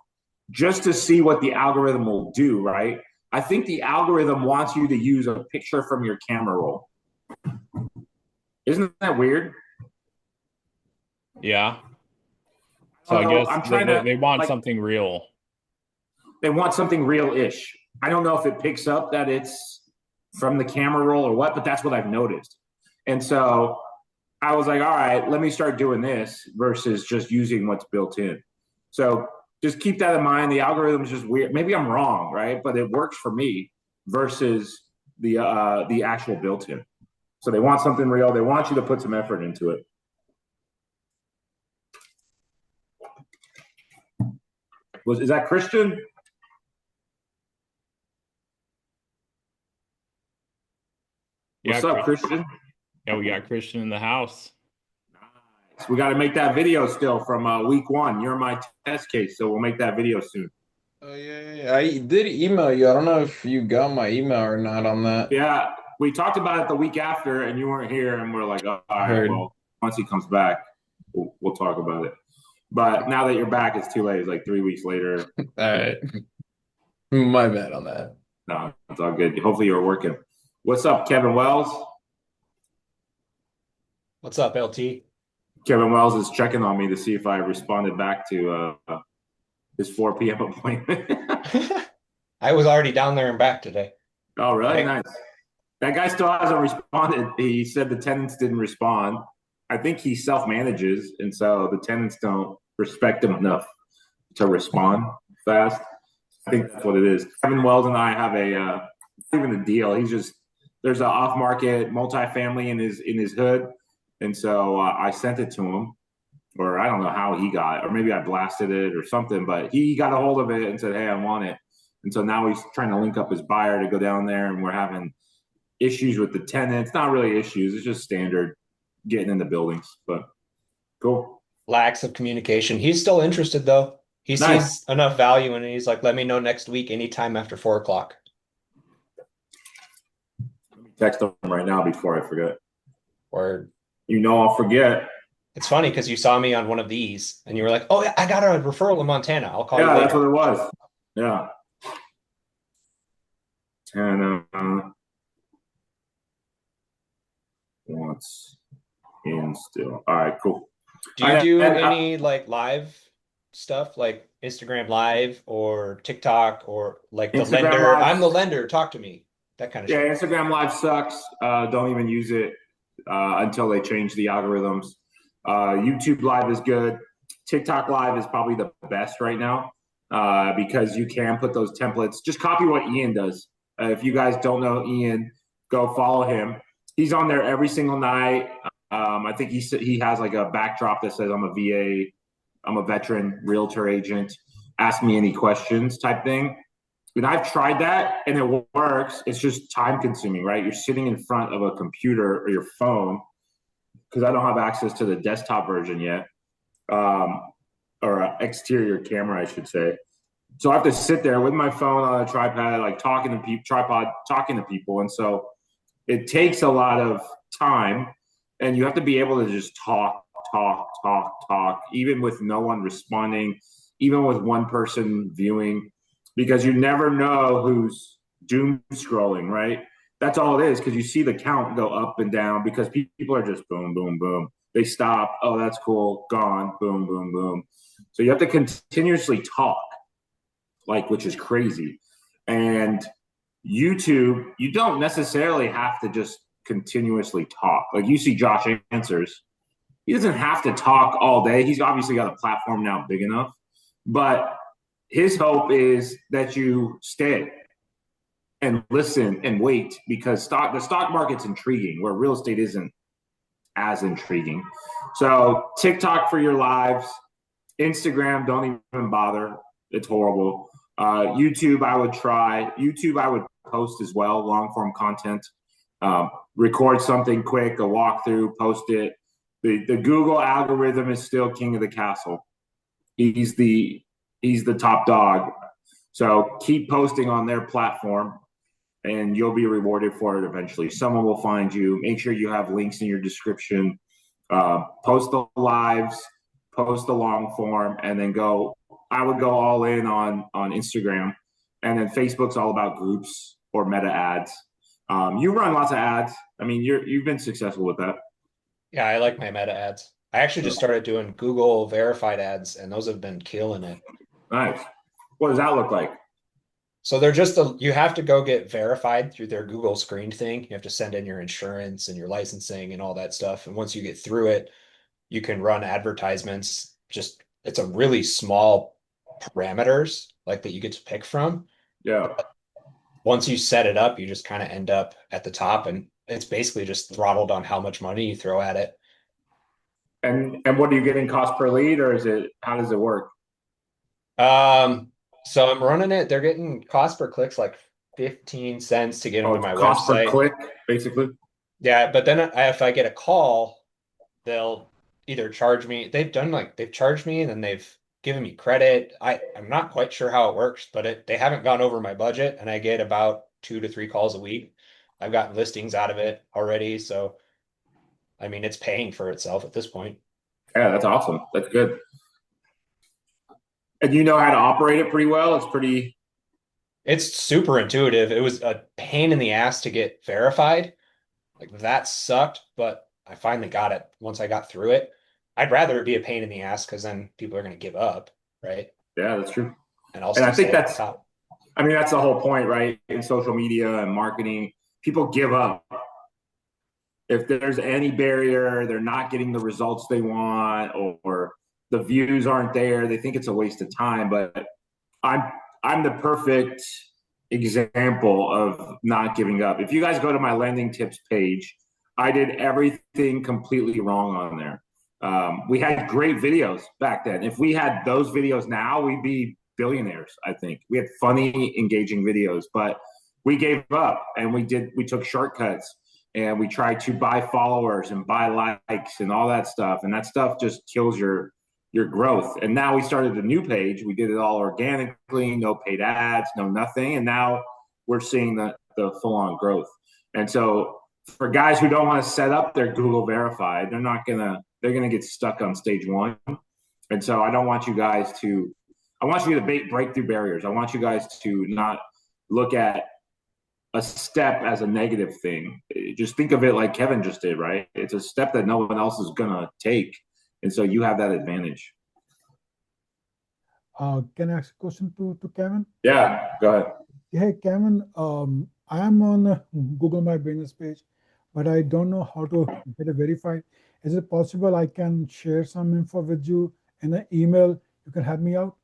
just to see what the algorithm will do, right? I think the algorithm wants you to use a picture from your camera roll. Isn't that weird? Yeah. So I guess they want something real. They want something real-ish. I don't know if it picks up that it's from the camera roll or what, but that's what I've noticed. And so I was like, all right, let me start doing this versus just using what's built in. So just keep that in mind. The algorithm is just weird. Maybe I'm wrong, right? But it works for me versus the actual built-in. So they want something real. They want you to put some effort into it. Is that Christian? What's up, Christian? Yeah, we got Christian in the house. Nice. We got to make that video still from week 1. You're my test case, so we'll make that video soon. Oh yeah. I did email you. I don't know if you got my email or not on that. Yeah, we talked about it the week after, and you weren't here, and we're like, all right, Heard. well, once he comes back, we'll talk about it. But now that you're back, it's too late. It's like 3 weeks later. All right. My bad on that. No, it's all good. Hopefully you're working. What's up, Kevin Wells? What's up, LT? Kevin Wells is checking on me to see if I responded back to his 4 p.m. appointment. I was already down there and back today. Oh, really? Nice. That guy still hasn't responded. He said the tenants didn't respond. I think he self-manages, and so the tenants don't respect him enough to respond fast. I think that's what it is. Kevin Wells and I have a even a deal. He's just there's an off-market multifamily in his hood, and so I sent it to him, or I don't know how he got it, or maybe I blasted it or something. But he got a hold of it and said, "Hey, I want it." And so now he's trying to link up his buyer to go down there, and we're having issues with the tenants. Not really issues; it's just standard getting in the buildings. But cool. Lacks of communication. He's still interested though. He Nice. sees enough value, and he's like, "Let me know next week, anytime after 4 o'clock." Let me text him right now before I forget. Or I'll forget. it's funny because you saw me on one of these, and you were like, "Oh, yeah, I got a referral in Montana. I'll call you Yeah, later." that's what it was. Yeah. And wants in still. All right, cool. Do you do any like live stuff, like Instagram Live or TikTok or like the Instagram lender? Live. I'm the lender. Talk to me. That kind of Yeah, shit. Instagram Live sucks. Don't even use it until they change the algorithms. YouTube Live is good. TikTok Live is probably the best right now because you can put those templates. Just copy what Ian does. If you guys don't know Ian, go follow him. He's on there every single night. I think he has like a backdrop that says, "I'm a VA, I'm a veteran realtor agent. Ask me any questions," type thing. And I've tried that and it works. It's just time consuming, right? You're sitting in front of a computer or your phone because I don't have access to the desktop version yet, or an exterior camera, I should say. So I have to sit there with my phone on a tripod, like talking to people. And so it takes a lot of time, and you have to be able to just talk, even with no one responding, even with one person viewing, because you never know who's doom scrolling, right? That's all it is, because you see the count go up and down because people are just boom, boom, boom. They stop. Oh, that's cool. Gone. Boom, boom, boom. So you have to continuously talk, which is crazy. And YouTube, you don't necessarily have to just continuously talk. Like you see Josh Answers. He doesn't have to talk all day. He's obviously got a platform now big enough. But his hope is that you stay and listen and wait, because the stock market's intriguing where real estate isn't as intriguing. So TikTok for your lives. Instagram, don't even bother. It's horrible. YouTube, I would try. YouTube, I would post as well, long form content. Record something quick, a walkthrough, post it. The Google algorithm is still king of the castle. He's the top dog. So keep posting on their platform, and you'll be rewarded for it eventually. Someone will find you. Make sure you have links in your description. Post the lives, post the long form, and then go. I would go all in on Instagram, and then Facebook's all about groups or meta ads. You run lots of ads. I mean, you've been successful with that. Yeah, I like my meta ads. I actually just started doing Google verified ads, and those have been killing it. Nice. What does that look like? So they're just you have to go get verified through their Google screen thing. You have to send in your insurance and your licensing and all that stuff. And once you get through it, you can run advertisements. It's a really small parameters like that you get to pick from. Yeah. Once you set it up, you just kind of end up at the top, and it's basically just throttled on how much money you throw at it. And what are you getting cost per lead, or how does it work? So I'm running it. They're getting cost per clicks like 15 cents to get them Oh, to it's my cost per website. click, basically. Yeah, but then if I get a call, they'll either charge me. They've charged me and then they've given me credit. I'm not quite sure how it works, but they haven't gone over my budget, and I get about 2 to 3 calls a week. I've gotten listings out of it already, so I mean it's paying for itself at this point. Yeah, that's awesome. That's good. And you know how to operate it pretty well. It's super intuitive. It was a pain in the ass to get verified. Like that sucked, but I finally got it once I got through it. I'd rather it be a pain in the ass because then people are going to give up, right? Yeah, that's true. And I'll And I still think stay at the that's, top. I mean, that's the whole point, right? In social media and marketing, people give up. If there's any barrier, they're not getting the results they want, or the views aren't there, they think it's a waste of time. But I'm I'm the perfect example of not giving up. If you guys go to my lending tips page, I did everything completely wrong on there. We had great videos back then. If we had those videos now, we'd be billionaires. I think we had funny, engaging videos, but we gave up and we took shortcuts and we tried to buy followers and buy likes and all that stuff. And that stuff just kills your growth. And now we started a new page. We did it all organically, no paid ads, no nothing. And now we're seeing the full on growth. And so for guys who don't want to set up their Google verified, they're gonna get stuck on stage one. And so I don't want you guys to, I want you to break through barriers. I want you guys to not look at a step as a negative thing. Just think of it like Kevin just did, right? It's a step that no one else is gonna take. And so you have that advantage. Can I ask a question to Kevin? Yeah, go ahead. Hey, Kevin, I am on Google My Business page, but I don't know how to get it verified. Is it possible I can share some info with you in an email? You can help me out?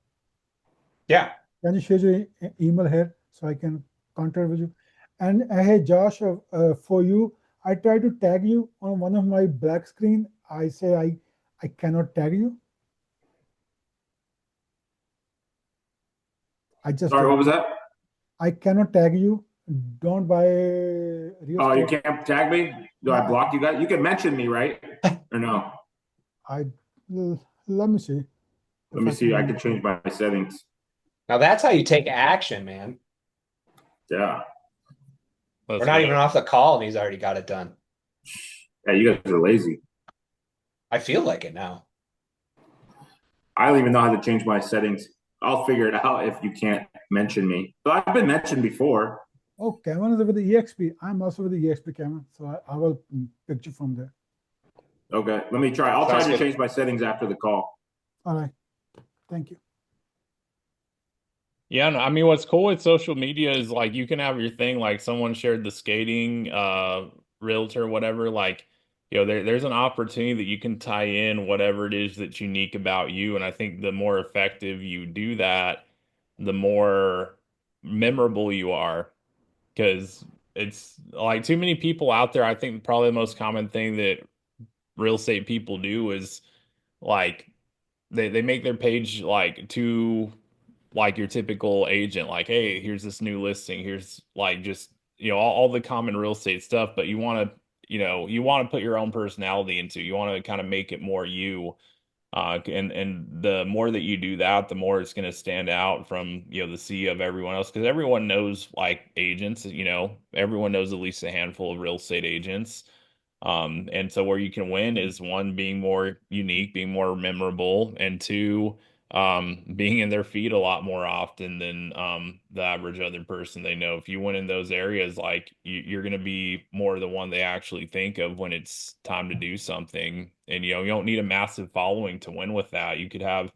Yeah. Can you share your email here so I can contact with you? And hey, Josh, for you, I try to tag you on one of my black screen. I say I cannot tag you. Sorry, what was that? I cannot tag you. Don't buy real Oh, you estate. can't tag me? Do I block you guys? You can mention me, right? Or no? Let me see. Let me see. I can change my settings. Now that's how you take action, man. Yeah. We're not even off the call and he's already got it done. Yeah, you guys are lazy. I feel like it now. I don't even know how to change my settings. I'll figure it out if you can't mention me. So I've been mentioned before. Oh, Kevin is with the EXP. I'm also with the EXP, Kevin. So I will pick you from there. Okay, let me try. I'll try to change my settings after the call. All right. Thank you. Yeah, no, I mean, what's cool with social media is like you can have your thing, like someone shared the skating realtor, whatever, like, there's an opportunity that you can tie in whatever it is that's unique about you. And I think the more effective you do that, the more memorable you are. Because it's like too many people out there. I think probably the most common thing that real estate people do is like they make their page like too like your typical agent, like, hey, here's this new listing, here's like just all the common real estate stuff, but you want to put your own personality into, you want to kind of make it more you, and the more that you do that, the more it's going to stand out from the sea of everyone else, because everyone knows like agents, everyone knows at least a handful of real estate agents. And so where you can win is one, being more unique, being more memorable, and two, being in their feed a lot more often than the average other person they know. If you win in those areas, like you're going to be more the one they actually think of when it's time to do something. And you don't need a massive following to win with that. You could have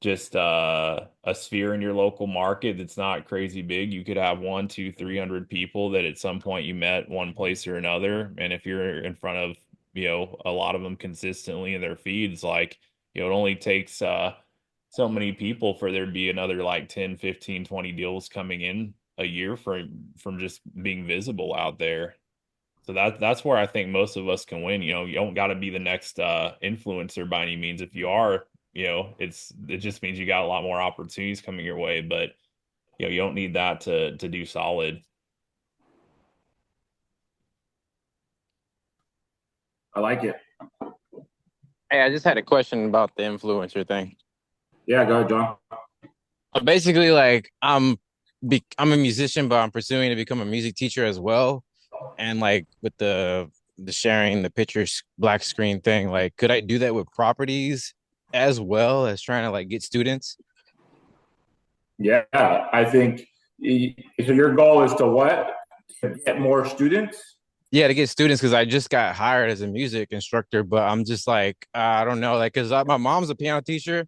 just a sphere in your local market that's not crazy big. You could have 1, 2, 300 people that at some point you met one place or another. And if you're in front of, a lot of them consistently in their feeds, like, it only takes so many people for there to be another like 10, 15, 20 deals coming in a year from just being visible out there. So that's where I think most of us can win. You don't got to be the next influencer by any means. If you are, it just means you got a lot more opportunities coming your way, but you don't need that to do solid. I like it. Hey, I just had a question about the influencer thing. Yeah, go ahead, John. Basically, like I'm a musician, but I'm pursuing to become a music teacher as well. And like with the sharing the pictures black screen thing, like could I do that with properties as well as trying to like get students? Yeah, I think so. Your goal is to what? To get more students? Yeah, to get students because I just got hired as a music instructor, but I'm just like I don't know, like because my mom's a piano teacher,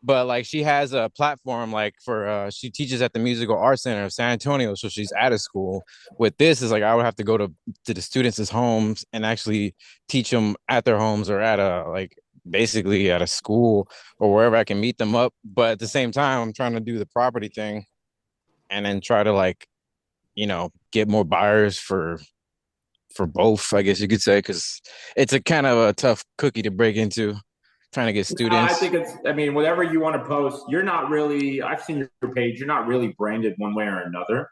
but like she has a platform like for she teaches at the Musical Arts Center of San Antonio, so she's out of school. With this is like I would have to go to the students' homes and actually teach them at their homes or at a like basically at a school or wherever I can meet them up. But at the same time, I'm trying to do the property thing and then try to like get more buyers for both, I guess you could say, because it's a kind of a tough cookie to break into trying to get students. I think I mean, whatever you want to post, you're not really, I've seen your page, you're not really branded one way or another.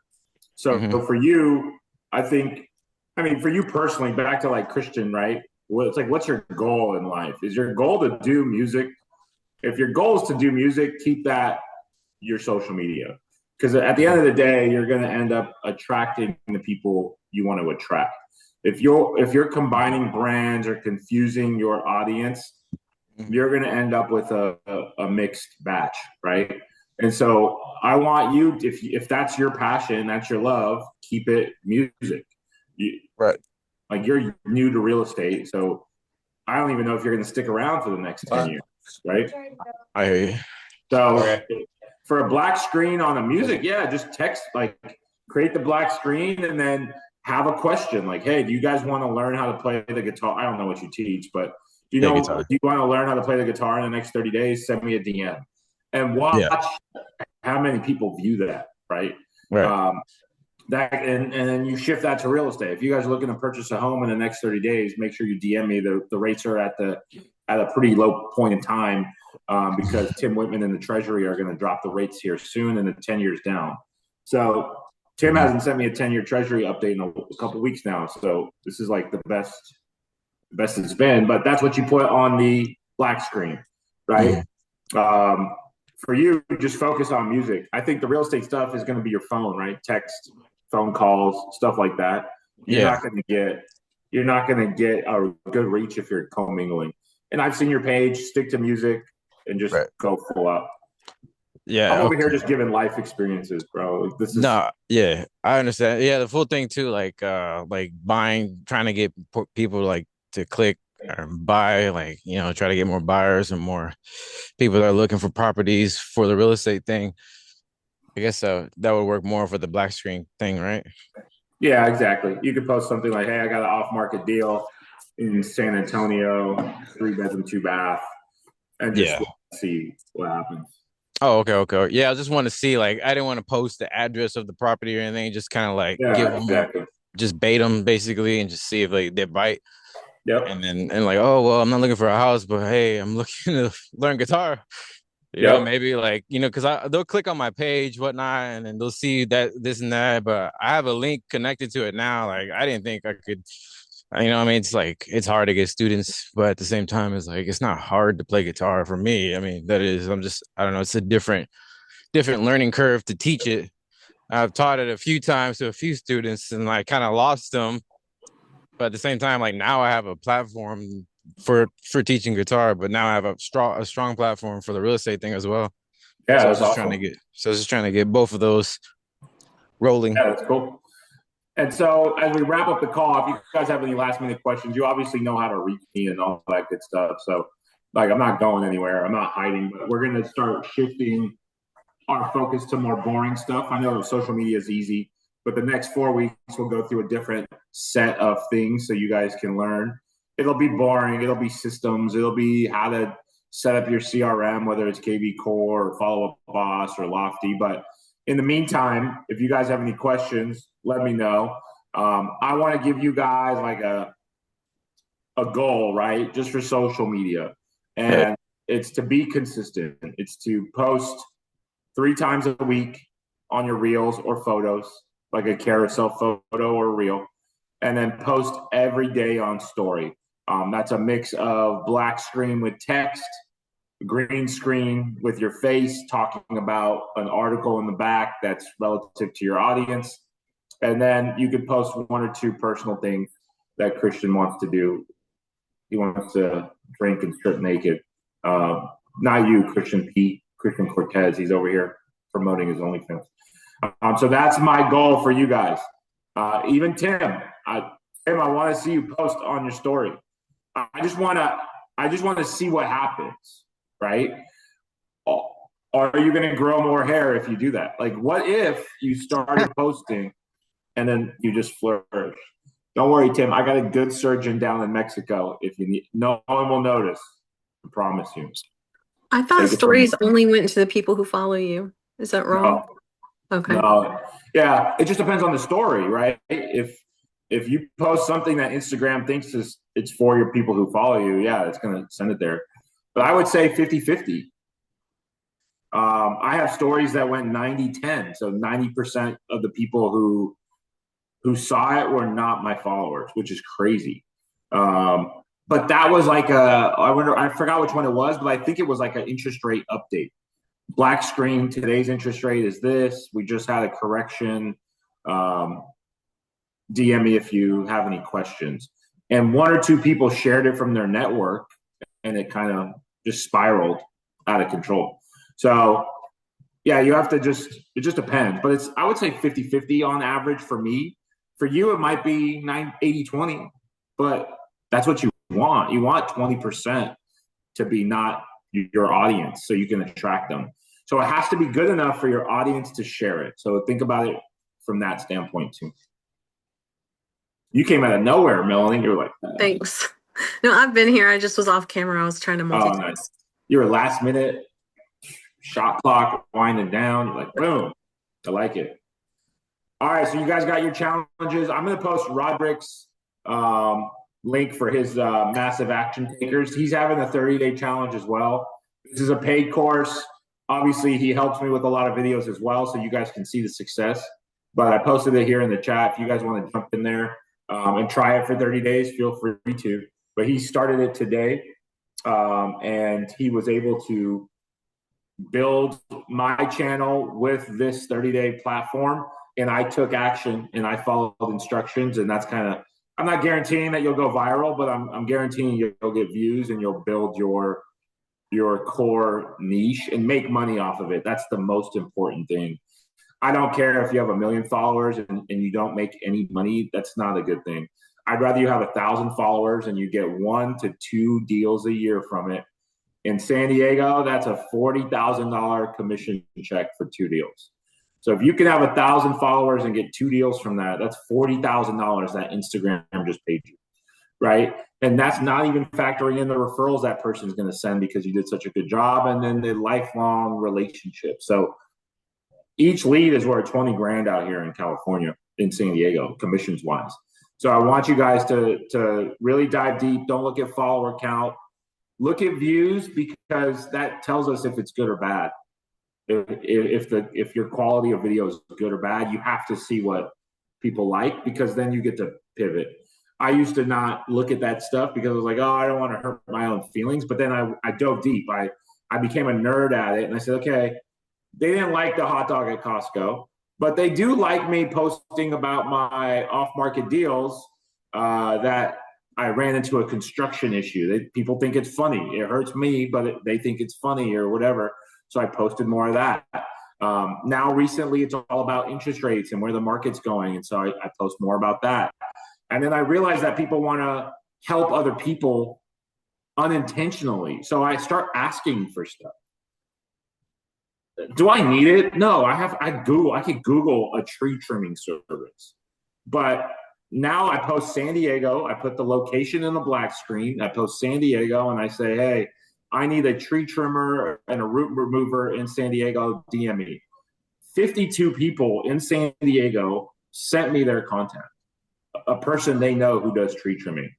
So for you, I think, I mean, for you personally, back to like Christian, right? Well, it's like, what's your goal in life? Is your goal to do music? If your goal is to do music, keep that your social media. Because at the end of the day, you're going to end up attracting the people you want to attract. If you're combining brands or confusing your audience, you're going to end up with a mixed batch, right? And so I want you, if that's your passion, that's your love, keep it music. Right. Like you're new to real estate, so I don't even know if you're going to stick around for the next 10 years, right? I hear you. So for a black screen on a music, yeah, just text, like create the black screen and then have a question like, hey, do you guys want to learn how to play the guitar? I don't know what you teach, but do you want to learn how to play the guitar in the next 30 days? Send me a DM and watch how many people view that, right? Right. That and then you shift that to real estate. If you guys are looking to purchase a home in the next 30 days, make sure you DM me. The rates are at a pretty low point in time because Tim Whitman and the Treasury are going to drop the rates here soon and the 10 years down. So Tim hasn't sent me a 10-year Treasury update in a couple of weeks now. So this is like the best it's been, but that's what you put on the black screen, right? For you, just focus on music. I think the real estate stuff is going to be your phone, right? Text, phone calls, stuff like that. You're not going to get a good reach if you're commingling. And I've seen your page. Stick to music and just go full up. Yeah, I'm over here just giving life experiences, bro. This is I understand. Yeah, the full thing too, like buying, trying to get people like to click or buy, like try to get more buyers and more people that are looking for properties for the real estate thing. I guess that would work more for the black screen thing, right? Yeah, exactly. You could post something like, hey, I got an off-market deal in San Antonio, 3-bedroom, 2-bath, and just see what happens. Oh, okay. Yeah, I just want to see, like, I didn't want to post the address of the property or anything. Just kind of like give them, just bait them basically, and just see if like they bite. Yep. And then like, oh well, I'm not looking for a house, but hey, I'm looking to learn guitar. You know, maybe like because they'll click on my page, whatnot, and then they'll see that this and that. But I have a link connected to it now. Like I didn't think I could. I mean, it's like it's hard to get students, but at the same time, it's like it's not hard to play guitar for me. I mean, I don't know, it's a different learning curve to teach it. I've taught it a few times to a few students, and I kind of lost them. But at the same time, like now I have a platform for teaching guitar, but now I have a strong platform for the real estate thing as well. Yeah, so I was was just trying to get both of those rolling. Yeah, that's cool. And so as we wrap up the call, if you guys have any last minute questions, you obviously know how to reach me and all that good stuff. So like, I'm not going anywhere. I'm not hiding, but we're going to start shifting our focus to more boring stuff. I know social media is easy, but the next 4 weeks we'll go through a different set of things so you guys can learn. It'll be boring. It'll be systems. It'll be how to set up your CRM, whether it's KV Core or Follow Up Boss or Lofty. But in the meantime, if you guys have any questions, let me know. I want to give you guys like a goal, right? Just for social media. And it's to be consistent. It's to post 3 times a week on your reels or photos, like a carousel photo or reel, and then post every day on story. That's a mix of black screen with text, green screen with your face talking about an article in the back that's relative to your audience. And then you could post 1 or 2 personal things that Christian wants to do. He wants to drink and strip naked. Not you, Christian Pete, Christian Cortez. He's over here promoting his OnlyFans. So that's my goal for you guys. Even Tim, I want to see you post on your story. I just want to see what happens, right? Are you going to grow more hair if you do that? Like, what if you started posting and then you just flourish? Don't worry, Tim. I got a good surgeon down in Mexico. If you need, no one will notice. I promise you. I thought stories only went to the people who follow you. Is that wrong? No. Okay. No. Yeah, it just depends on the story, right? If you post something that Instagram thinks it's for your people who follow you, yeah, it's going to send it there. But I would say 50-50. I have stories that went 90-10. So 90% of the people who saw it were not my followers, which is crazy. But that was like I forgot which one it was, but I think it was like an interest rate update. Black screen, today's interest rate is this. We just had a correction. DM me if you have any questions. And 1 or 2 people shared it from their network, and it kind of just spiraled out of control. So yeah, you have to it just depends. But I would say 50-50 on average for me. For you, it might be 80-20, but that's what you want. You want 20% to be not your audience so you can attract them. So it has to be good enough for your audience to share it. So think about it from that standpoint too. You came out of nowhere, Melanie. You're like, Thanks. No, I've been here. I just was off camera. I was trying to multitask. Nice. You're a last minute shot clock winding down. You're like, boom. I like it. All right, so you guys got your challenges. I'm going to post Roderick's link for his Massive Action Takers. He's having a 30-day challenge as well. This is a paid course. Obviously, he helps me with a lot of videos as well, so you guys can see the success. But I posted it here in the chat. If you guys want to jump in there and try it for 30 days, feel free to. But he started it today, and he was able to build my channel with this 30-day platform. And I took action and I followed instructions, and that's kind of, I'm not guaranteeing that you'll go viral, but I'm guaranteeing you'll get views and you'll build your core niche and make money off of it. That's the most important thing. I don't care if you have 1 million followers and you don't make any money. That's not a good thing. I'd rather you have 1,000 followers and you get 1 to 2 deals a year from it. In San Diego, that's a $40,000 commission check for 2 deals. So if you can have 1,000 followers and get 2 deals from that, that's $40,000 that Instagram just paid you, right? And that's not even factoring in the referrals that person's going to send because you did such a good job, and then the lifelong relationship. So each lead is worth 20 grand out here in California, in San Diego, commissions wise. So I want you guys to really dive deep. Don't look at follower count. Look at views, because that tells us if it's good or bad. If your quality of video is good or bad, you have to see what people like, because then you get to pivot. I used to not look at that stuff because I was like, oh, I don't want to hurt my own feelings. But then I dove deep. I became a nerd at it, and I said, okay, they didn't like the hot dog at Costco, but they do like me posting about my off-market deals that I ran into a construction issue. People think it's funny. It hurts me, but they think it's funny or whatever. So I posted more of that. Now, recently, it's all about interest rates and where the market's going. And so I post more about that. And then I realized that people want to help other people unintentionally. So I start asking for stuff. Do I need it? No, I could Google a tree trimming service. But now I post San Diego. I put the location in the black screen. I post San Diego and I say, hey, I need a tree trimmer and a root remover in San Diego. DM me. 52 people in San Diego sent me their contact. A person they know who does tree trimming.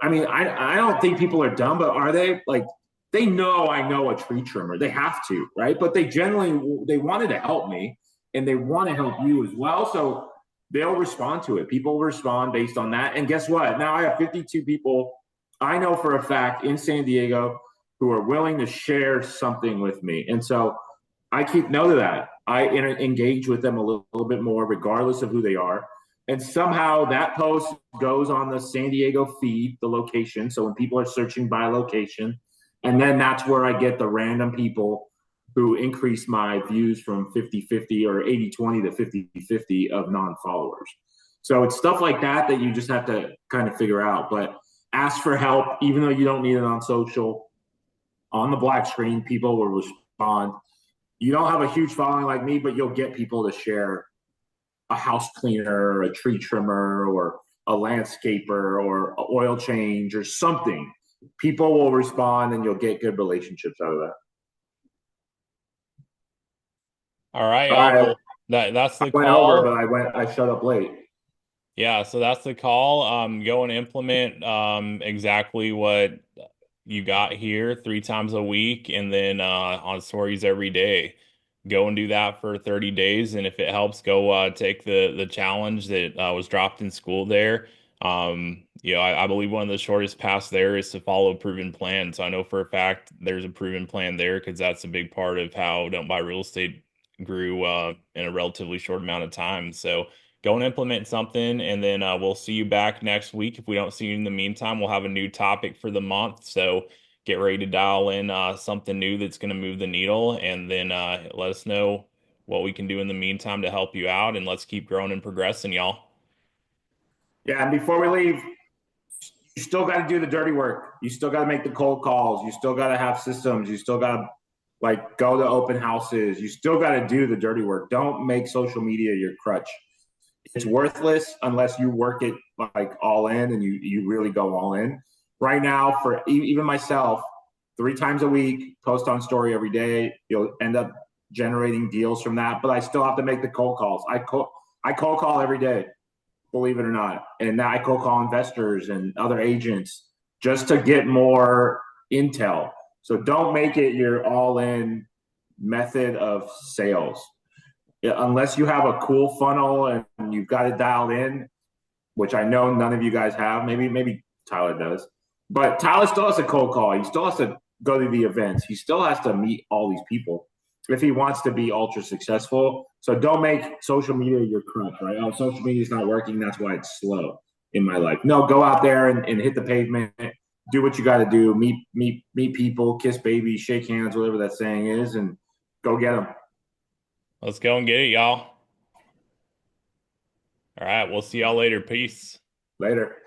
I mean, I don't think people are dumb, but are they? Like, they know I know a tree trimmer. They have to, right? But they generally they wanted to help me, and they want to help you as well. So they'll respond to it. People respond based on that. And guess what? Now I have 52 people I know for a fact in San Diego who are willing to share something with me. And so I keep note of that. I engage with them a little bit more, regardless of who they are. And somehow that post goes on the San Diego feed, the location. So when people are searching by location, and then that's where I get the random people who increase my views from 50-50 or 80-20 to 50-50 of non-followers. So it's stuff like that that you just have to kind of figure out. But ask for help, even though you don't need it on social. On the black screen, people will respond. You don't have a huge following like me, but you'll get people to share a house cleaner, a tree trimmer, or a landscaper, or an oil change, or something. People will respond, and you'll get good relationships out of that. All right, Sorry, y'all. That's the I went call. over, but I shut up late. Yeah, so that's the call. Go and implement exactly what you got here 3 times a week, and then on stories every day. Go and do that for 30 days, and if it helps, go take the challenge that was dropped in school there. I believe one of the shortest paths there is to follow a proven plan. So I know for a fact there's a proven plan there because that's a big part of how Don't Buy Real Estate grew in a relatively short amount of time. So go and implement something, and then we'll see you back next week. If we don't see you in the meantime, we'll have a new topic for the month. So get ready to dial in something new that's going to move the needle, and then let us know what we can do in the meantime to help you out. And let's keep growing and progressing, y'all. Yeah, and before we leave, you still got to do the dirty work. You still got to make the cold calls. You still got to have systems. You still got to go to open houses. You still got to do the dirty work. Don't make social media your crutch. It's worthless unless you work it all in and you really go all in. Right now, for even myself, 3 times a week, post on story every day. You'll end up generating deals from that, but I still have to make the cold calls. I cold call every day, believe it or not. And I cold call investors and other agents just to get more intel. So don't make it your all-in method of sales. Unless you have a cool funnel and you've got it dialed in, which I know none of you guys have. Maybe Tyler does. But Tyler still has to cold call. He still has to go to the events. He still has to meet all these people if he wants to be ultra successful. So don't make social media your crutch, right? Oh, social media is not working. That's why it's slow in my life. No, go out there and hit the pavement. Do what you got to do. Meet people, kiss babies, shake hands, whatever that saying is, and go get them. Let's go and get it, y'all. All right, we'll see y'all later. Peace. Later.